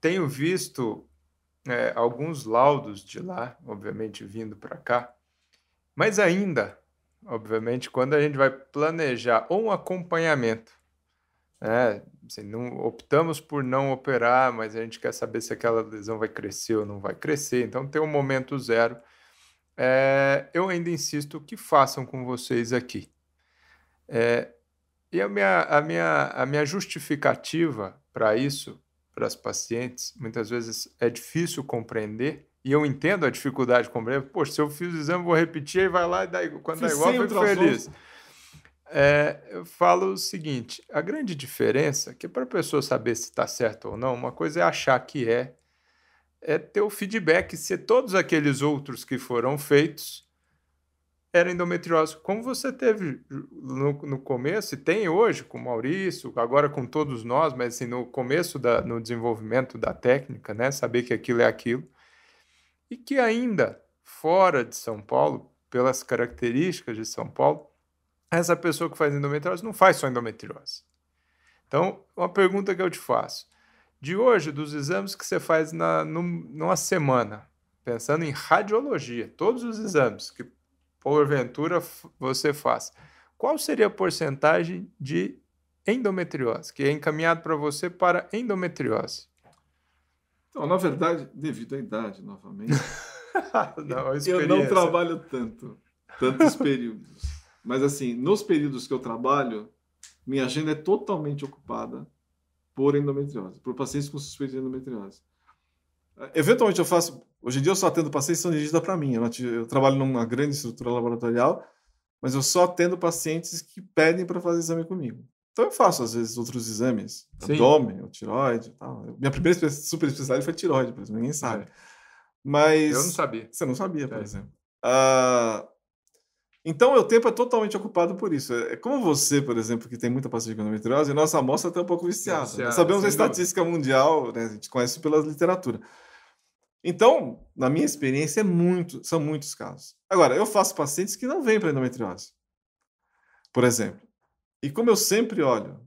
tenho visto alguns laudos de lá, obviamente, vindo para cá, mas ainda, obviamente, quando a gente vai planejar ou um acompanhamento, assim, não, optamos por não operar, mas a gente quer saber se aquela lesão vai crescer ou não vai crescer, então tem um momento zero. Eu ainda insisto que façam com vocês aqui. E a minha justificativa para isso, para as pacientes, muitas vezes é difícil compreender, e eu entendo a dificuldade de compreender. Poxa, se eu fiz o exame, vou repetir, aí vai lá e quando dá igual, fico feliz. Eu falo o seguinte, a grande diferença, que para a pessoa saber se está certo ou não, uma coisa é achar que é ter o feedback se todos aqueles outros que foram feitos eram endometriose, como você teve no começo, e tem hoje com o Maurício, agora com todos nós, mas assim, no começo no desenvolvimento da técnica, né, saber que aquilo é aquilo, e que ainda fora de São Paulo, pelas características de São Paulo, essa pessoa que faz endometriose não faz só endometriose. Então, uma pergunta que eu te faço, de hoje, dos exames que você faz numa semana, pensando em radiologia, todos os exames que porventura você faz, qual seria a porcentagem de endometriose, que é encaminhado para você para endometriose? Então, na verdade, devido à idade, novamente, Não, eu não trabalho tantos períodos. Mas, assim, nos períodos que eu trabalho, minha agenda é totalmente ocupada por endometriose, por pacientes com suspeita de endometriose. Eventualmente eu faço... Hoje em dia eu só atendo pacientes que são dirigidos para mim. Eu trabalho numa grande estrutura laboratorial, mas eu só atendo pacientes que pedem para fazer exame comigo. Então eu faço, às vezes, outros exames, abdômen, tireoide e tal. Minha primeira super especialidade foi tireoide, por exemplo, ninguém sabe. Mas... Eu não sabia. Você não sabia, por exemplo. Então, o tempo é totalmente ocupado por isso. É como você, por exemplo, que tem muita paciente com endometriose, nossa amostra está um pouco viciada. Nós sabemos a estatística mundial, né? A gente conhece pela literatura. Então, na minha experiência, são muitos casos. Agora, eu faço pacientes que não vêm para endometriose, por exemplo. E como eu sempre olho,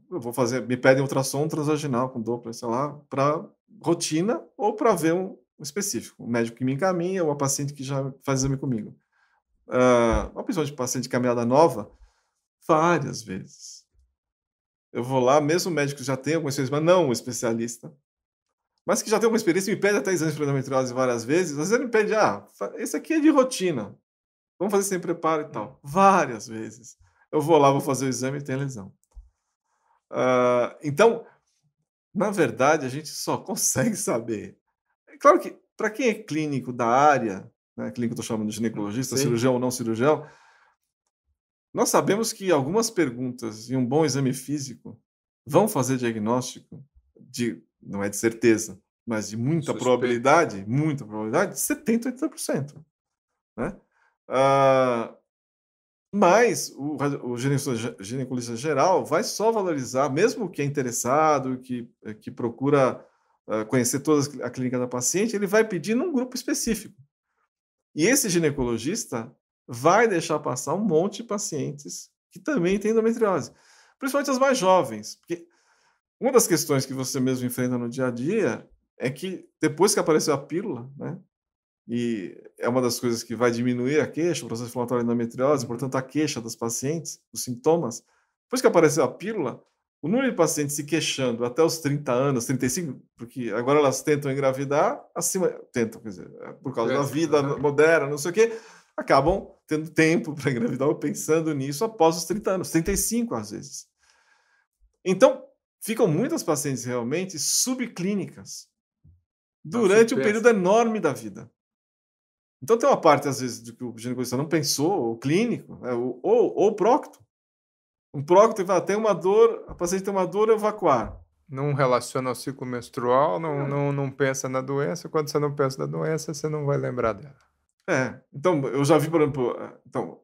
me pedem ultrassom transvaginal com Doppler, sei lá, para rotina ou para ver um específico. Um médico que me encaminha ou uma paciente que já faz exame comigo. Uma pessoa de paciente de caminhada nova, várias vezes. Eu vou lá, mesmo o médico que já tem alguma experiência, mas não um especialista, mas que já tem alguma experiência, me pede até exames para endometriose várias vezes. Às vezes ele me pede, esse aqui é de rotina, vamos fazer sem preparo e tal. Várias vezes. Eu vou lá, vou fazer o exame e tem lesão. Então, na verdade, a gente só consegue saber. É claro que, para quem é clínico da área, né, clínico eu estou chamando de ginecologista, cirurgião ou não cirurgião, nós sabemos que algumas perguntas e um bom exame físico vão fazer diagnóstico não é de certeza, mas de muita probabilidade, de 70%, 80%. Né? Mas o ginecologista geral vai só valorizar, mesmo que é interessado, que procura conhecer toda a clínica da paciente, ele vai pedir num grupo específico. E esse ginecologista vai deixar passar um monte de pacientes que também têm endometriose, principalmente as mais jovens, porque uma das questões que você mesmo enfrenta no dia a dia é que depois que apareceu a pílula, né, e é uma das coisas que vai diminuir a queixa, o processo inflamatório da endometriose, portanto a queixa das pacientes, os sintomas, depois que apareceu a pílula, o número de pacientes se queixando até os 30 anos, 35, porque agora elas tentam engravidar tentam, quer dizer, por causa da vida moderna, não sei o quê, acabam tendo tempo para engravidar ou pensando nisso após os 30 anos, 35 às vezes. Então, ficam muitas pacientes realmente subclínicas durante um período enorme da vida. Então, tem uma parte, às vezes, do que o ginecologista não pensou, o clínico, né, ou o prócto. Um prócto tem uma dor, a paciente tem uma dor, evacuar. Não relaciona ao ciclo menstrual, não pensa na doença. Quando você não pensa na doença, você não vai lembrar dela. Então, eu já vi, por exemplo,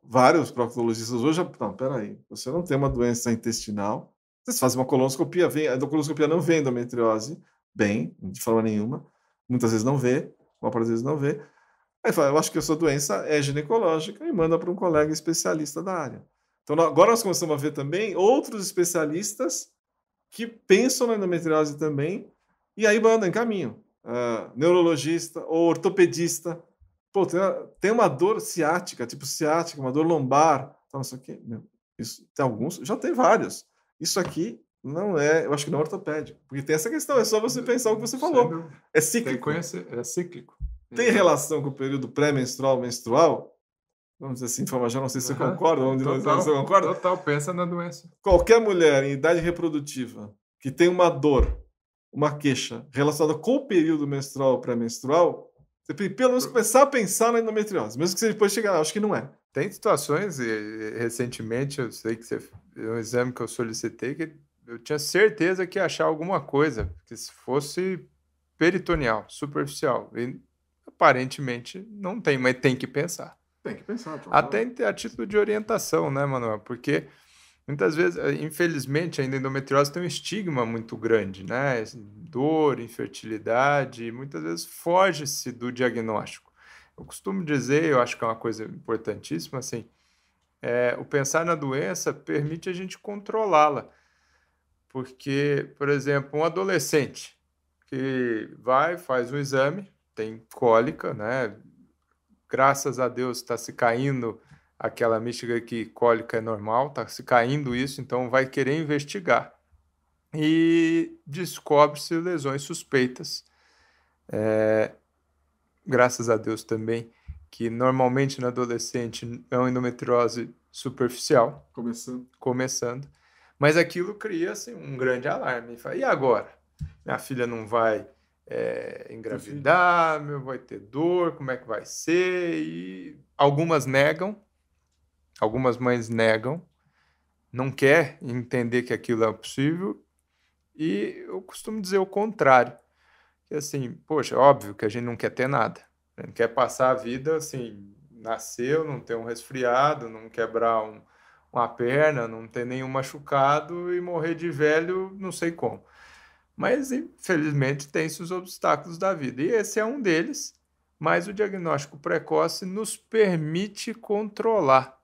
vários proctologistas hoje. Não, peraí, você não tem uma doença intestinal, você faz uma colonoscopia, a colonoscopia não vê endometriose bem, de forma nenhuma, muitas vezes não vê, uma parte das vezes não vê. Aí fala, eu acho que a sua doença é ginecológica e manda para um colega especialista da área. Então, agora nós começamos a ver também outros especialistas que pensam na endometriose também e aí mandam, encaminham. Neurologista ou ortopedista. Pô, tem uma dor ciática, uma dor lombar, não sei o quê. Isso, tem alguns, já tem vários. Isso aqui não é, eu acho que não é ortopédico, porque tem essa questão, é só você pensar o que você falou. É cíclico. É cíclico. Tem relação com o período pré-menstrual, menstrual? Vamos dizer assim, de forma geral, não sei se você concorda. Você concorda? Total, pensa na doença. Qualquer mulher em idade reprodutiva que tem uma dor, uma queixa relacionada com o período menstrual ou pré-menstrual, você tem pelo menos começar a pensar na endometriose, mesmo que você depois chegar lá, acho que não é. Tem situações, recentemente, eu sei que um exame que eu solicitei, que eu tinha certeza que ia achar alguma coisa, que se fosse peritoneal, superficial. E aparentemente não tem, mas tem que pensar. Tem que pensar. Até a título de orientação, né, Manuel? Porque muitas vezes, infelizmente, a endometriose tem um estigma muito grande, né? Dor, infertilidade, muitas vezes foge-se do diagnóstico. Eu costumo dizer, eu acho que é uma coisa importantíssima, assim, o pensar na doença permite a gente controlá-la. Porque, por exemplo, um adolescente que faz um exame, tem cólica, né? Graças a Deus está se caindo aquela mística que cólica é normal, está se caindo isso, então vai querer investigar. E descobre-se lesões suspeitas. Graças a Deus também, que normalmente no adolescente é uma endometriose superficial. Começando. Mas aquilo cria assim, um grande alarme. E agora? Minha filha não vai engravidar, vai ter dor, como é que vai ser? E algumas negam, algumas mães negam, não quer entender que aquilo é possível, e eu costumo dizer o contrário, que assim, poxa, óbvio que a gente não quer ter nada, a gente quer passar a vida assim, nasceu, não ter um resfriado, não quebrar uma perna, não ter nenhum machucado e morrer de velho, não sei como. Mas, infelizmente, tem-se os obstáculos da vida. E esse é um deles, mas o diagnóstico precoce nos permite controlar.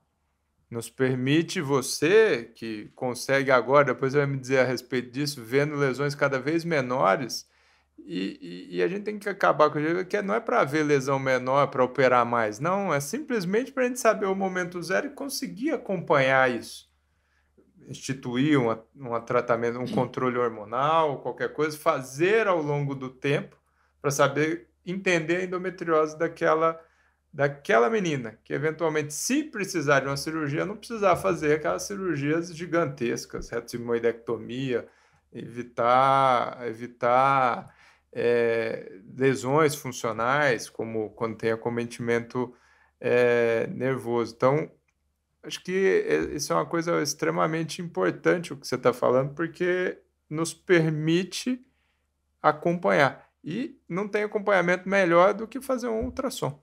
Nos permite você, que consegue agora, depois vai me dizer a respeito disso, vendo lesões cada vez menores, e a gente tem que acabar com o que não é para ver lesão menor, para operar mais, não, é simplesmente para a gente saber o momento zero e conseguir acompanhar isso. Instituir um tratamento, um controle hormonal, qualquer coisa, fazer ao longo do tempo para saber entender a endometriose daquela menina, que eventualmente, se precisar de uma cirurgia, não precisar fazer aquelas cirurgias gigantescas, reto-sigmoidectomia, evitar lesões funcionais, como quando tem acometimento nervoso. Então, acho que isso é uma coisa extremamente importante o que você está falando, porque nos permite acompanhar. E não tem acompanhamento melhor do que fazer um ultrassom.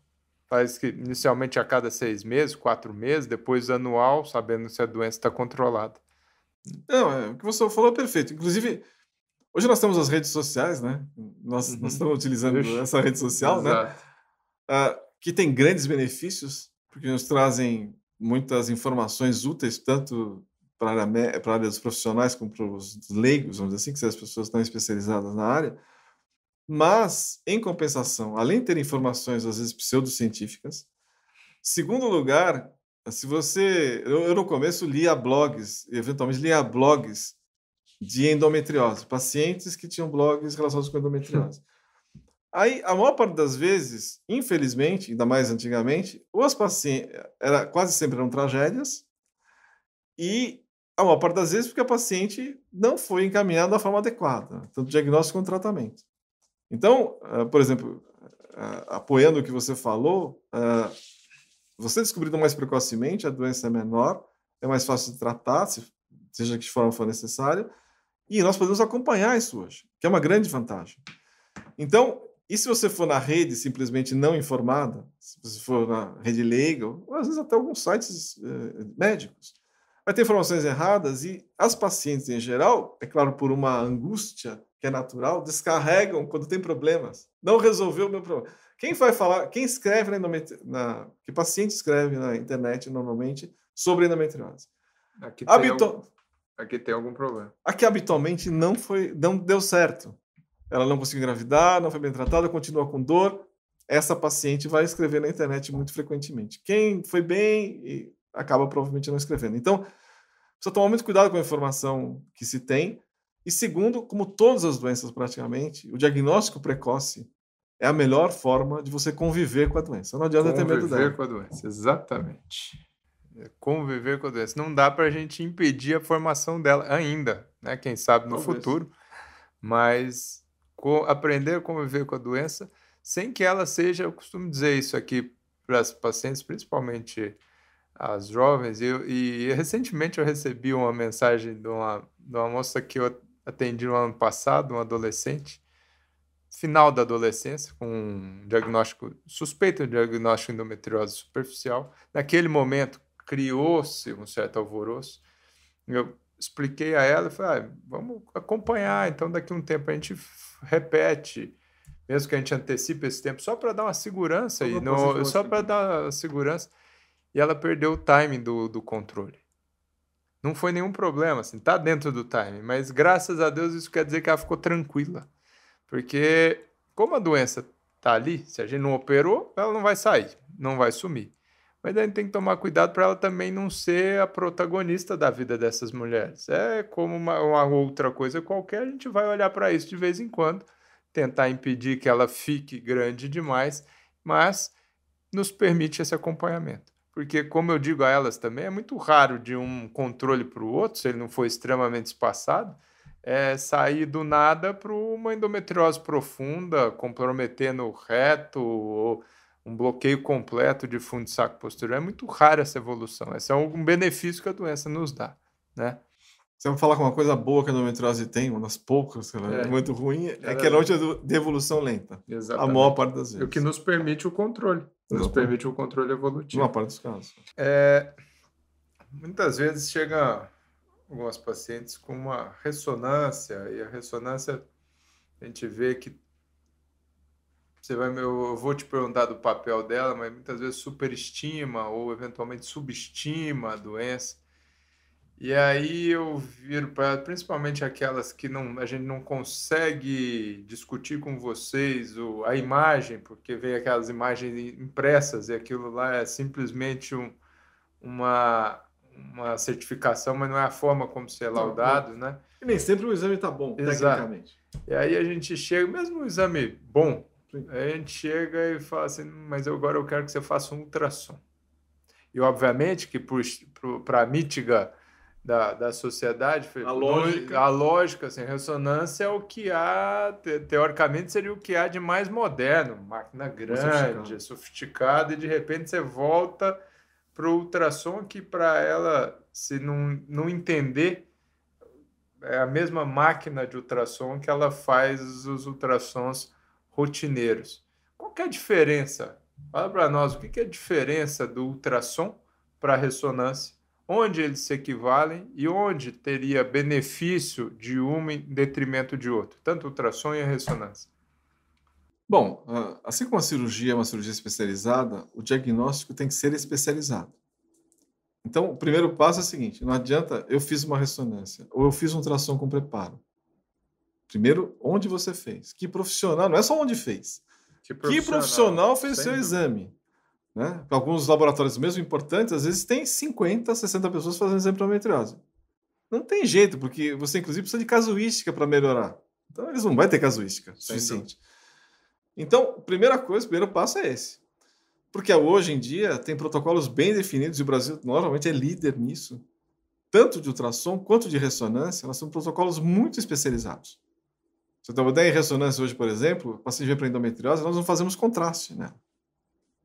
Faz que inicialmente a cada 6 meses, 4 meses, depois anual, sabendo se a doença está controlada. Não, o que você falou é perfeito. Inclusive, hoje nós temos as redes sociais, né? Nós estamos utilizando essa rede social, né? Que tem grandes benefícios, porque nos trazem muitas informações úteis, tanto para a área dos profissionais como para os leigos, vamos dizer assim, que são as pessoas estão especializadas na área. Mas, em compensação, além de ter informações, às vezes, pseudocientíficas, segundo lugar, se você... Eu no começo lia blogs, eventualmente lia blogs de endometriose, pacientes que tinham blogs relacionados com endometriose. Aí, a maior parte das vezes, infelizmente, ainda mais antigamente, os pacientes quase sempre eram tragédias, e a maior parte das vezes porque a paciente não foi encaminhada da forma adequada, tanto diagnóstico quanto tratamento. Então, por exemplo, apoiando o que você falou, você descobrindo mais precocemente, a doença é menor, é mais fácil de tratar, seja que forma for necessário, e nós podemos acompanhar isso hoje, que é uma grande vantagem. Então, e se você for na rede simplesmente não informada, se você for na rede leiga, ou às vezes até alguns sites médicos, vai ter informações erradas e as pacientes em geral, é claro, por uma angústia que é natural, descarregam quando tem problemas. Não resolveu o meu problema. Quem vai falar, quem escreve que paciente escreve na internet normalmente sobre endometriose? Aqui tem algum problema. Aqui habitualmente não deu certo. Ela não conseguiu engravidar, não foi bem tratada, continua com dor. Essa paciente vai escrever na internet muito frequentemente. Quem foi bem acaba provavelmente não escrevendo. Então, precisa tomar muito cuidado com a informação que se tem. E segundo, como todas as doenças praticamente, o diagnóstico precoce é a melhor forma de você conviver com a doença. Não adianta ter medo dela. Conviver com a doença, exatamente. Conviver com a doença. Não dá para a gente impedir a formação dela ainda, né? Quem sabe no futuro. Mas aprender a conviver com a doença sem que ela seja, eu costumo dizer isso aqui para as pacientes, principalmente as jovens, e recentemente eu recebi uma mensagem de uma moça que eu atendi no ano passado, um adolescente, final da adolescência, com um diagnóstico, suspeito de diagnóstico de endometriose superficial. Naquele momento, criou-se um certo alvoroço. Eu expliquei a ela e falei, vamos acompanhar, então daqui a um tempo a gente repete, mesmo que a gente antecipe esse tempo, só para dar uma segurança, só para dar segurança. E ela perdeu o timing do controle. Não foi nenhum problema, assim, tá dentro do timing, mas graças a Deus isso quer dizer que ela ficou tranquila. Porque como a doença tá ali, se a gente não operou, ela não vai sair, não vai sumir. Mas a gente tem que tomar cuidado para ela também não ser a protagonista da vida dessas mulheres. É como uma outra coisa qualquer, a gente vai olhar para isso de vez em quando, tentar impedir que ela fique grande demais, mas nos permite esse acompanhamento. Porque, como eu digo a elas também, é muito raro de um controle para o outro, se ele não for extremamente espaçado, sair do nada para uma endometriose profunda, comprometendo o reto, ou um bloqueio completo de fundo de saco posterior. É muito raro essa evolução. Esse é um benefício que a doença nos dá, né? Você vai falar com uma coisa boa que a endometriose tem, uma das poucas, que ela é muito ruim, é que ela é de evolução lenta. Exatamente. A maior parte das vezes. O que nos permite o controle. Nos permite o controle evolutivo. Na maior parte dos casos. Muitas vezes chegam algumas pacientes com uma ressonância, e a ressonância a gente vê que eu vou te perguntar do papel dela, mas muitas vezes superestima ou eventualmente subestima a doença. E aí eu viro para ela, principalmente aquelas que a gente não consegue discutir com vocês a imagem, porque vem aquelas imagens impressas e aquilo lá é simplesmente uma certificação, mas não é a forma como ser laudado, né? E nem sempre o exame está bom, tecnicamente. E aí a gente chega, mesmo um exame bom, a gente chega e fala assim, mas agora eu quero que você faça um ultrassom. E obviamente que para a mítica da sociedade, a lógica, assim, ressonância é o que há, teoricamente seria o que há de mais moderno, máquina grande, sofisticada, e de repente você volta para o ultrassom que para ela, se não entender, é a mesma máquina de ultrassom que ela faz os ultrassons rotineiros. Qual que é a diferença? Fala para nós, o que é a diferença do ultrassom para a ressonância? Onde eles se equivalem e onde teria benefício de uma em detrimento de outro, tanto o ultrassom e a ressonância? Bom, assim como a cirurgia é uma cirurgia especializada, o diagnóstico tem que ser especializado. Então, o primeiro passo é o seguinte, não adianta eu fiz uma ressonância ou eu fiz um ultrassom com preparo. Primeiro, onde você fez? Que profissional, não é só onde fez. Que profissional fez o seu exame? Né? Alguns laboratórios mesmo importantes, às vezes tem 50, 60 pessoas fazendo exame para endometriose. Não tem jeito, porque você, inclusive, precisa de casuística para melhorar. Então, eles não vão ter casuística suficiente. Então, a primeira coisa, o primeiro passo é esse. Porque hoje em dia tem protocolos bem definidos, e o Brasil normalmente é líder nisso, tanto de ultrassom quanto de ressonância. Nós temos protocolos muito especializados. Se eu estava em ressonância hoje, por exemplo, para se ver para endometriose, nós não fazemos contraste, né?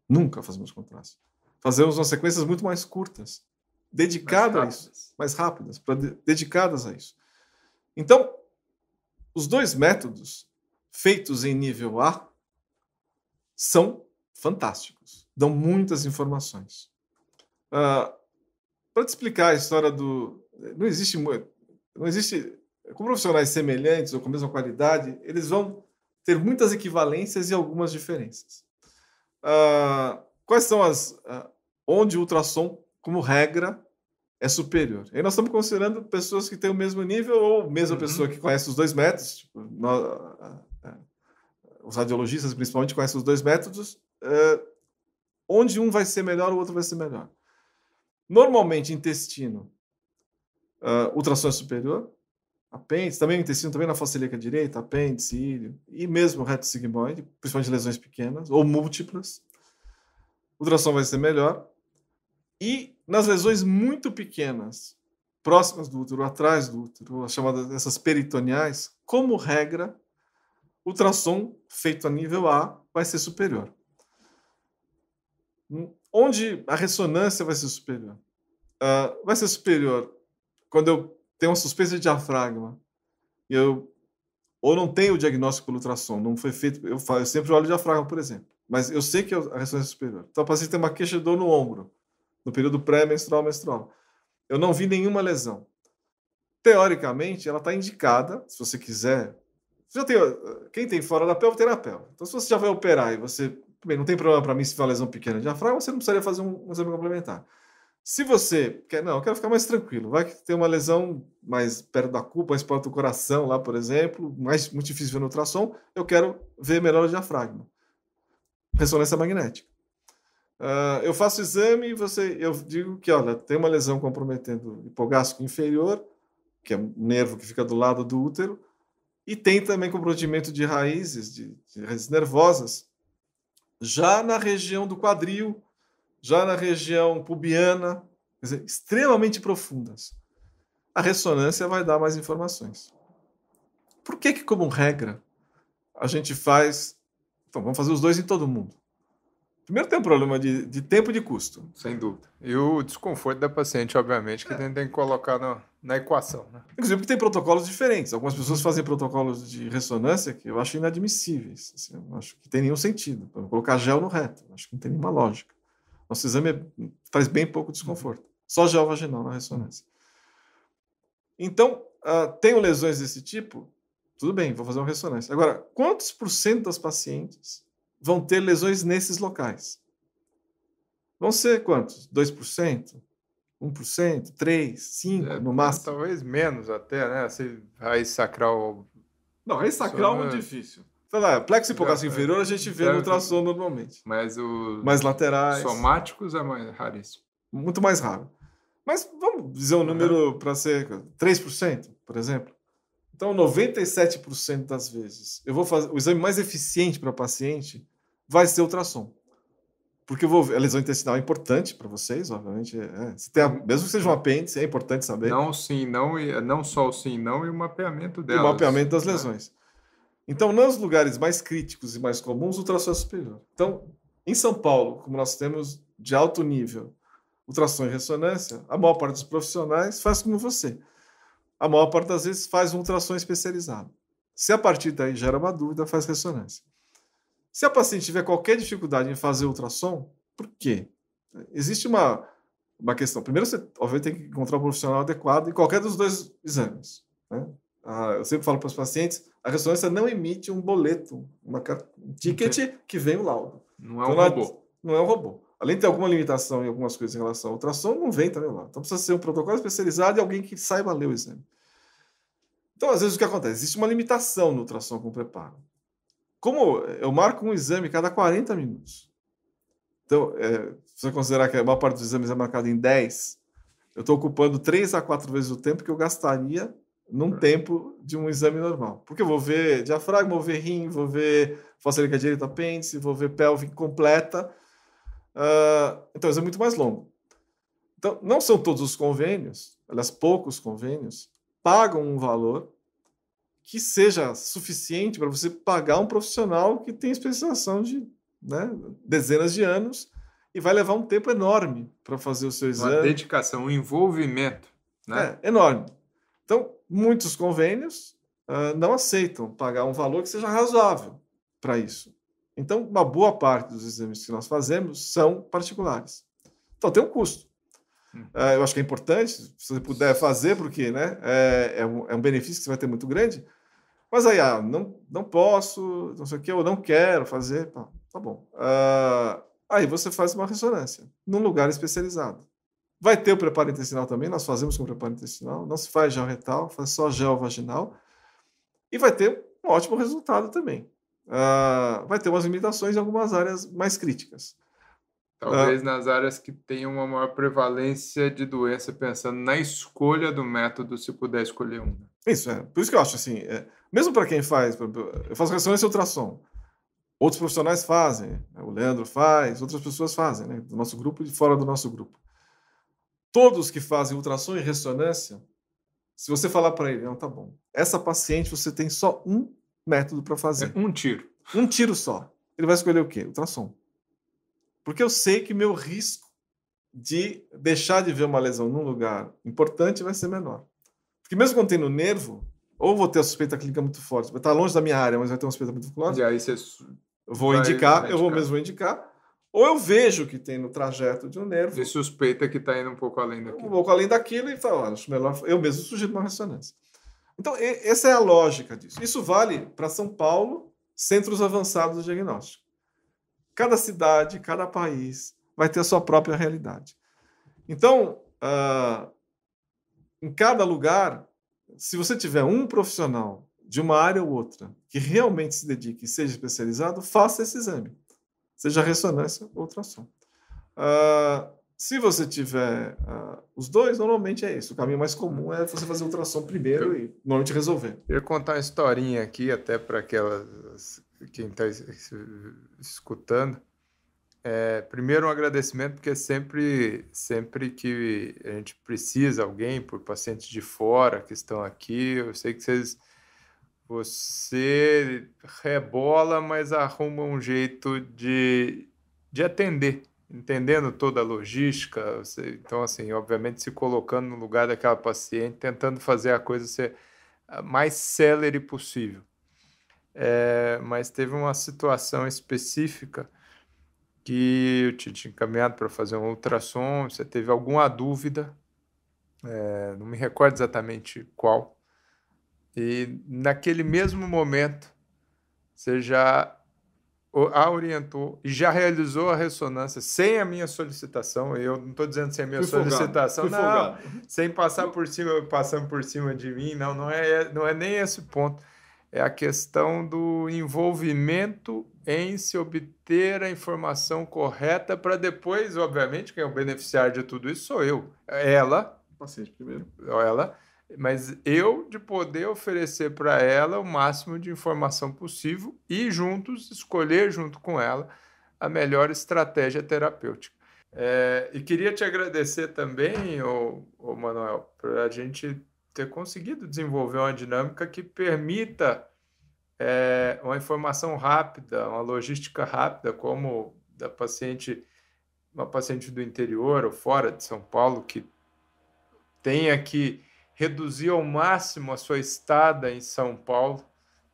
Nunca fazemos contraste. Fazemos umas sequências muito mais curtas, dedicadas a isso, mais rápidas, dedicadas a isso. Então, os dois métodos feitos em nível A são fantásticos, dão muitas informações. Para te explicar a história do... Não existe... Com profissionais semelhantes ou com a mesma qualidade, eles vão ter muitas equivalências e algumas diferenças. Quais são onde o ultrassom, como regra, é superior? Aí nós estamos considerando pessoas que têm o mesmo nível ou mesma pessoa que conhece os dois métodos. Tipo, os radiologistas, principalmente, conhecem os dois métodos. Onde um vai ser melhor, o outro vai ser melhor. Normalmente, intestino, ultrassom é superior. Apêndice, também o intestino, também na fossa ilíaca direita, apêndice, íleo, e mesmo reto sigmoide, principalmente lesões pequenas ou múltiplas. O ultrassom vai ser melhor. E nas lesões muito pequenas, próximas do útero, atrás do útero, as chamadas essas peritoneais, como regra, o ultrassom feito a nível A vai ser superior. Onde a ressonância vai ser superior? Vai ser superior quando eu tenho uma suspeita de diafragma e ou não tenho o diagnóstico pelo ultrassom, não foi feito, eu sempre olho o diafragma, por exemplo, mas eu sei que a ressonância é superior. Então, a paciente tem uma queixa de dor no ombro, no período pré-menstrual, menstrual. Eu não vi nenhuma lesão. Teoricamente, ela está indicada, se você quiser. Quem tem fora da pelve, tem na pelve. Então, se você já vai operar e você... Bem, não tem problema para mim se for uma lesão pequena de diafragma, você não precisaria fazer um exame complementar. Se você quer, não, eu quero ficar mais tranquilo, vai que tem uma lesão mais perto da culpa, mais perto do coração lá, por exemplo, muito difícil ver no ultrassom, eu quero ver melhor o diafragma. Ressonância magnética. Eu faço o exame e eu digo que, olha, tem uma lesão comprometendo o hipogástrico inferior, que é um nervo que fica do lado do útero, e tem também comprometimento de raízes, de raízes nervosas, já na região do quadril, já na região pubiana, quer dizer, extremamente profundas. A ressonância vai dar mais informações. Por que, como regra, a gente faz... Então, vamos fazer os dois em todo mundo. Primeiro tem um problema de tempo e de custo. Sem dúvida. E o desconforto da paciente, obviamente, que tem que colocar na equação. Né? Inclusive porque tem protocolos diferentes. Algumas pessoas fazem protocolos de ressonância que eu acho inadmissíveis. Assim, eu não acho que tem nenhum sentido. Colocar gel no reto. Eu acho que não tem nenhuma lógica. Nosso exame traz bem pouco desconforto. Só gel vaginal na ressonância. Então, tenho lesões desse tipo? Tudo bem, vou fazer uma ressonância. Agora, quantos % das pacientes vão ter lesões nesses locais? Vão ser quantos? 2%? 1%? 3%? 5% no máximo? Talvez menos até, né? Se raiz sacral... Não, raiz sacral é muito difícil. Sei lá, plexo hipogástrico inferior a gente vê no ultrassom normalmente. Mas os mais laterais. Somáticos é mais raríssimo. Muito mais raro. Mas vamos dizer um número para ser 3%, por exemplo. Então, 97% das vezes, eu vou fazer o exame mais eficiente para o paciente vai ser ultrassom. Porque a lesão intestinal é importante para vocês, obviamente. Mesmo que seja um apêndice, é importante saber. Não, sim, não, e não só o sim, não, e o mapeamento delas. E o mapeamento das lesões. Então, nos lugares mais críticos e mais comuns, o ultrassom é superior. Então, em São Paulo, como nós temos de alto nível ultrassom e ressonância, a maior parte dos profissionais faz como você. A maior parte das vezes faz um ultrassom especializado. Se a partir daí gera uma dúvida, faz ressonância. Se a paciente tiver qualquer dificuldade em fazer ultrassom, por quê? Existe uma questão. Primeiro, você obviamente tem que encontrar um profissional adequado em qualquer dos dois exames. Né? Eu sempre falo para os pacientes, a ressonância não emite um boleto, um ticket que vem o laudo. Não é um robô. Não é um robô. Além de ter alguma limitação em algumas coisas em relação ao ultrassom, não vem também lá. Então precisa ser um protocolo especializado e alguém que saiba ler o exame. Então, às vezes, o que acontece? Existe uma limitação no ultrassom com preparo. Como eu marco um exame cada 40 minutos. Então, se você considerar que a maior parte dos exames é marcada em 10, eu estou ocupando 3 a 4 vezes o tempo que eu gastaria num tempo de um exame normal. Porque eu vou ver diafragma, vou ver rim, vou ver fossa ilíaca direita, apêndice, vou ver pelve completa. Então, isso é muito mais longo. Então, não são todos os convênios, aliás, poucos convênios, pagam um valor que seja suficiente para você pagar um profissional que tem especialização de, né, dezenas de anos e vai levar um tempo enorme para fazer o seu exame. Uma dedicação, um envolvimento, né? Enorme. Então, muitos convênios não aceitam pagar um valor que seja razoável para isso. Então, uma boa parte dos exames que nós fazemos são particulares. Então, tem um custo. Eu acho que é importante, se você puder fazer, porque, né, é um benefício que você vai ter muito grande. Mas aí, não posso, não sei o que, eu não quero fazer. Tá bom. Aí você faz uma ressonância num lugar especializado. Vai ter o preparo intestinal também, nós fazemos com preparo intestinal, não se faz gel retal, faz só gel vaginal. E vai ter um ótimo resultado também. Vai ter umas limitações em algumas áreas mais críticas. Talvez nas áreas que tenham uma maior prevalência de doença, pensando na escolha do método, se puder escolher um. Isso, por isso que eu acho assim, mesmo para quem faz, eu faço ressonância e ultrassom, outros profissionais fazem, o Leandro faz, outras pessoas fazem, né, do nosso grupo e de fora do nosso grupo. Todos que fazem ultrassom e ressonância, se você falar para ele, não, tá bom, essa paciente você tem só um método para fazer. Um tiro. Um tiro só. Ele vai escolher o quê? Ultrassom. Porque eu sei que meu risco de deixar de ver uma lesão num lugar importante vai ser menor. Porque mesmo quando tem no nervo, ou vou ter a suspeita clínica muito forte, vai estar longe da minha área, mas vai ter uma suspeita muito forte. E aí você eu vou indicar, ou eu vejo que tem no trajeto de um nervo. E suspeita que está indo um pouco além daquilo. Um pouco além daquilo e fala, acho melhor, eu mesmo sugiro uma ressonância. Então, essa é a lógica disso. Isso vale para São Paulo, centros avançados de diagnóstico. Cada cidade, cada país vai ter a sua própria realidade. Então, em cada lugar, se você tiver um profissional de uma área ou outra que realmente se dedique e seja especializado, faça esse exame, seja ressonância ou ultrassom. Se você tiver os dois, normalmente é isso. O caminho mais comum é você fazer ultrassom primeiro e normalmente resolver. Eu ia contar uma historinha aqui, até para quem está escutando. Primeiro, um agradecimento, porque sempre que a gente precisa de alguém, por pacientes de fora que estão aqui, eu sei que você rebola, mas arruma um jeito de atender, entendendo toda a logística. Então, assim, obviamente, se colocando no lugar daquela paciente, tentando fazer a coisa ser a mais célere possível. Mas teve uma situação específica que eu te tinha encaminhado para fazer um ultrassom, você teve alguma dúvida, não me recordo exatamente qual, e naquele mesmo momento você já a orientou e já realizou a ressonância sem a minha solicitação. Eu não estou dizendo sem a minha solicitação, não, sem passar por cima, passando por cima de mim, não é nem esse ponto. É a questão do envolvimento em se obter a informação correta para depois, obviamente, quem é o beneficiário de tudo isso sou eu. Ela, paciente primeiro. Mas eu de poder oferecer para ela o máximo de informação possível e juntos escolher junto com ela a melhor estratégia terapêutica. E queria te agradecer também, ô Manuel, para a gente ter conseguido desenvolver uma dinâmica que permita uma informação rápida, uma logística rápida, como uma paciente do interior ou fora de São Paulo que tenha que reduzir ao máximo a sua estada em São Paulo,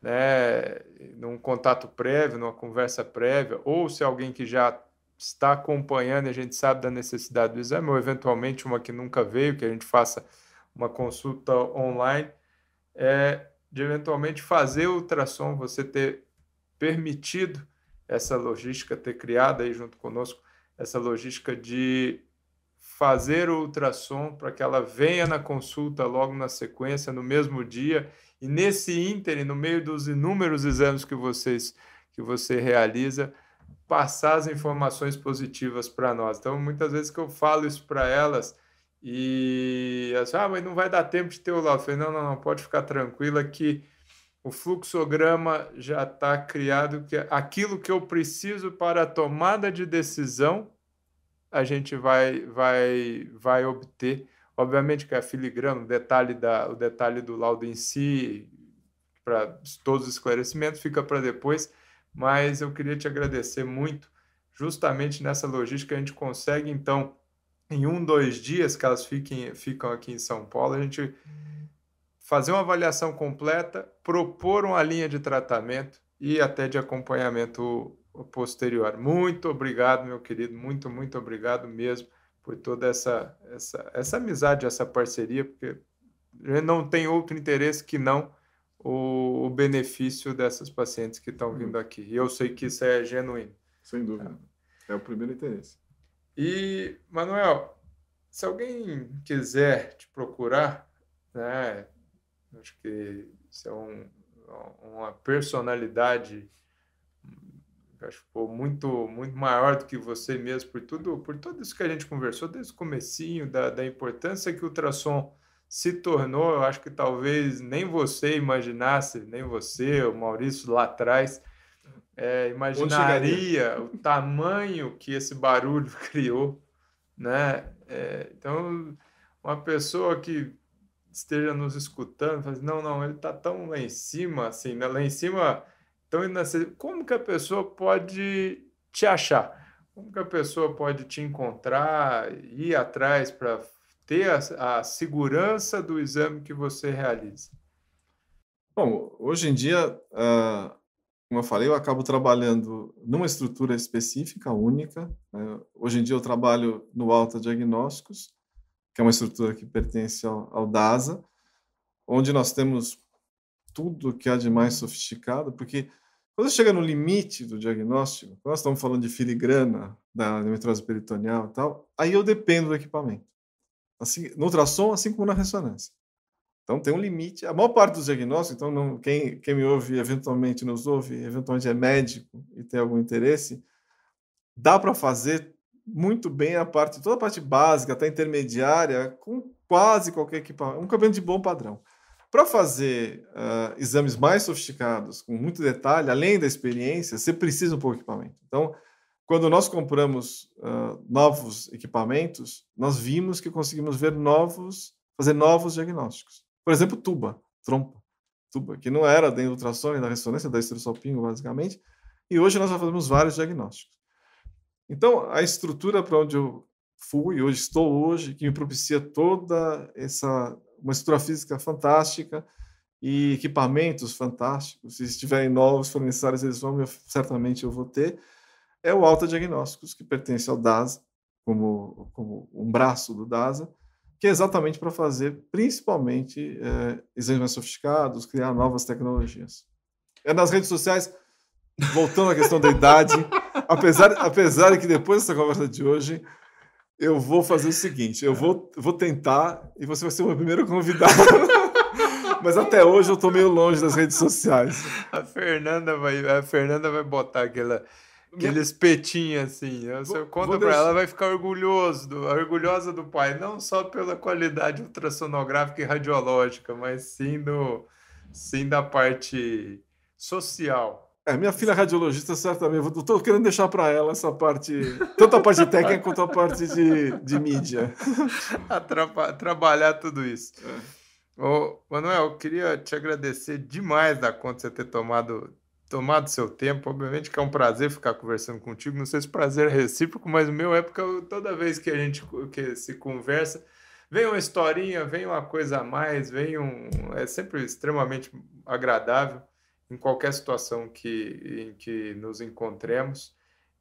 né, num contato prévio, numa conversa prévia, ou se alguém que já está acompanhando e a gente sabe da necessidade do exame, ou eventualmente uma que nunca veio, que a gente faça uma consulta online, de eventualmente fazer o ultrassom, você ter permitido essa logística, ter criado aí junto conosco essa logística de fazer o ultrassom para que ela venha na consulta logo na sequência, no mesmo dia, e nesse ínterim, no meio dos inúmeros exames que você realiza, passar as informações positivas para nós. Então, muitas vezes que eu falo isso para elas, E assim, mas não vai dar tempo de ter o laudo. Eu falei, não, pode ficar tranquila que o fluxograma já está criado, que aquilo que eu preciso para a tomada de decisão, a gente vai obter. Obviamente que a filigrana, o detalhe do laudo em si, para todos os esclarecimentos, fica para depois, mas eu queria te agradecer muito. Justamente nessa logística, a gente consegue, então, em 1, 2 dias que elas ficam aqui em São Paulo, a gente fazer uma avaliação completa, propor uma linha de tratamento e até de acompanhamento posterior. Muito obrigado, meu querido, muito obrigado mesmo por toda essa amizade, essa parceria, porque não tem outro interesse que não o benefício dessas pacientes que estão vindo aqui. E eu sei que isso é genuíno. Sem dúvida. É o primeiro interesse. E, Manuel, se alguém quiser te procurar, né, acho que isso é uma personalidade, acho que muito maior do que você mesmo, por tudo isso que a gente conversou desde o comecinho, da importância que o ultrassom se tornou. Eu acho que talvez nem você imaginasse, nem você, o Maurício lá atrás, Onde chegaria? imaginaria o tamanho que esse barulho criou, né? Então, uma pessoa que esteja nos escutando, fala assim, não, ele está tão lá em cima, assim, né? Lá em cima, tão inacessível. Como que a pessoa pode te achar? Como que a pessoa pode te encontrar, ir atrás para ter a segurança do exame que você realiza? Bom, hoje em dia, como eu falei, eu acabo trabalhando numa estrutura específica, única, né? Hoje em dia eu trabalho no Alta Diagnósticos, que é uma estrutura que pertence ao DASA, onde nós temos tudo que há de mais sofisticado, porque quando chega no limite do diagnóstico, nós estamos falando de filigrana, da endometriose peritoneal e tal, aí eu dependo do equipamento. Assim, no ultrassom, assim como na ressonância. Então tem um limite. A maior parte dos diagnósticos, então quem me ouve eventualmente, nos ouve, eventualmente é médico e tem algum interesse, dá para fazer muito bem toda a parte básica, até intermediária, com quase qualquer equipamento, um equipamento de bom padrão. Para fazer exames mais sofisticados, com muito detalhe, além da experiência, você precisa um pouco de equipamento. Então, quando nós compramos novos equipamentos, nós vimos que conseguimos fazer novos diagnósticos. Por exemplo, trompa, que não era da ultrassom e da ressonância, da esterossalpingo, basicamente, e hoje nós já fazemos vários diagnósticos. Então, a estrutura para onde eu fui, estou hoje, que me propicia uma estrutura física fantástica e equipamentos fantásticos. Se estiverem novos, forem necessários, certamente eu vou ter. É o Alta Diagnósticos, que pertence ao DASA, como um braço do DASA, que é exatamente para fazer, principalmente, exames mais sofisticados, criar novas tecnologias. Nas redes sociais, voltando à questão da idade, apesar de que depois dessa conversa de hoje, eu vou fazer o seguinte, eu vou tentar e você vai ser o meu primeiro convidado. Mas até hoje eu estou meio longe das redes sociais. A Fernanda vai botar aquele espetinho assim. Você conta para ela, vai ficar orgulhosa do pai, não só pela qualidade ultrassonográfica e radiológica, mas sim da parte social. Minha filha é radiologista, certamente. Eu estou querendo deixar para ela essa parte, tanto a parte técnica quanto a parte de mídia. Trabalhar tudo isso. Ô, Manuel, eu queria te agradecer demais da conta de você ter tomado seu tempo. Obviamente que é um prazer ficar conversando contigo. Não sei se o prazer é recíproco, mas o meu é porque toda vez que a gente se conversa, vem uma historinha, vem uma coisa a mais, é sempre extremamente agradável em qualquer situação em que nos encontremos.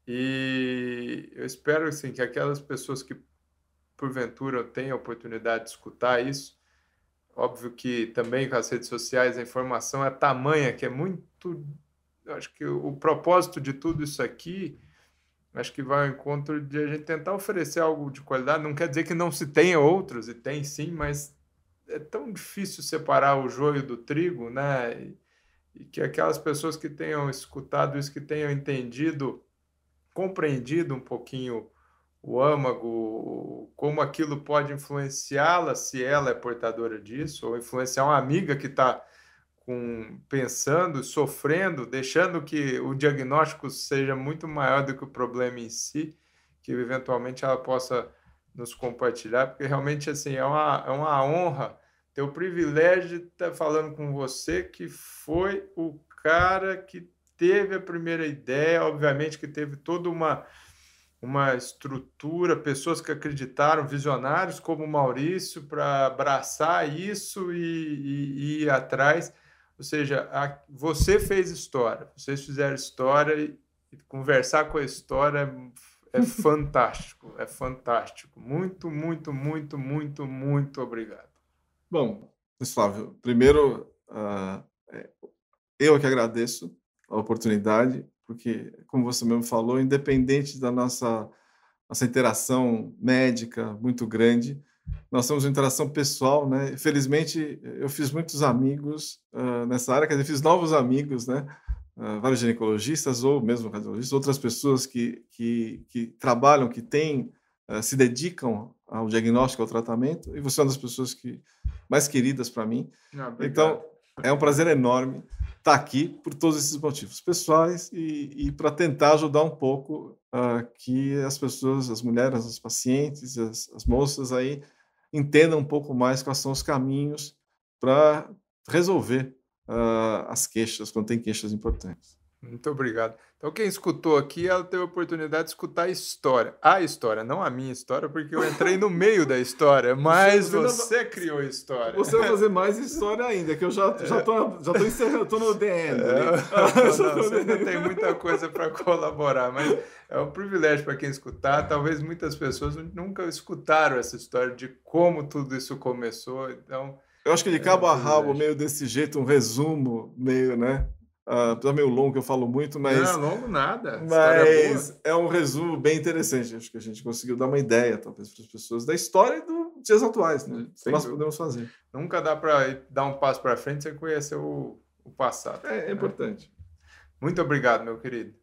E eu espero assim, que aquelas pessoas que porventura tenham a oportunidade de escutar isso, óbvio que também com as redes sociais a informação é tamanha que é muito. Eu acho que o propósito de tudo isso aqui, acho que vai ao encontro de a gente tentar oferecer algo de qualidade. Não quer dizer que não se tenha outros, e tem sim, mas é tão difícil separar o joio do trigo, né? E que aquelas pessoas que tenham escutado isso, que tenham compreendido um pouquinho o âmago, como aquilo pode influenciá-la se ela é portadora disso, ou influenciar uma amiga que está pensando, sofrendo, deixando que o diagnóstico seja muito maior do que o problema em si, que eventualmente ela possa nos compartilhar, porque realmente assim é uma honra ter o privilégio de estar falando com você, que foi o cara que teve a primeira ideia, obviamente que teve toda uma estrutura, pessoas que acreditaram, visionários como o Maurício, para abraçar isso e ir atrás. Ou seja, você fez história, vocês fizeram história e conversar com a história é fantástico, é fantástico. Muito, muito, muito, muito, muito obrigado. Bom, Luiz Flávio, primeiro, eu que agradeço a oportunidade, porque, como você mesmo falou, independente da nossa interação médica muito grande, nós temos uma interação pessoal, né? Felizmente, eu fiz muitos amigos nessa área, quer dizer, fiz novos amigos, né? Vários ginecologistas ou mesmo cardiologistas, outras pessoas que trabalham, que têm, se dedicam ao diagnóstico, ao tratamento, e você é uma das pessoas mais queridas para mim. Obrigado. Então, é um prazer enorme estar aqui por todos esses motivos pessoais e para tentar ajudar um pouco que as pessoas, as mulheres, os pacientes, as moças aí entendam um pouco mais quais são os caminhos para resolver as queixas, quando tem queixas importantes. Muito obrigado. Então, quem escutou aqui, ela teve a oportunidade de escutar a história, não a minha história, porque eu entrei no meio da história, mas você criou a história. Você vai fazer mais história ainda, que eu já tô encerrando, tô no the end. Você ainda tem muita coisa para colaborar, mas é um privilégio para quem escutar. Talvez muitas pessoas nunca escutaram essa história de como tudo isso começou, então... Eu acho que de cabo a rabo, meio desse jeito, um resumo, meio, né? Tá meio longo, eu falo muito, mas... Não, longo nada. Mas é um resumo bem interessante. Acho que a gente conseguiu dar uma ideia, talvez, para as pessoas da história e dos dias atuais, né? O que nós podemos fazer. Nunca dá para dar um passo para frente sem conhecer o passado. É importante. Muito obrigado, meu querido.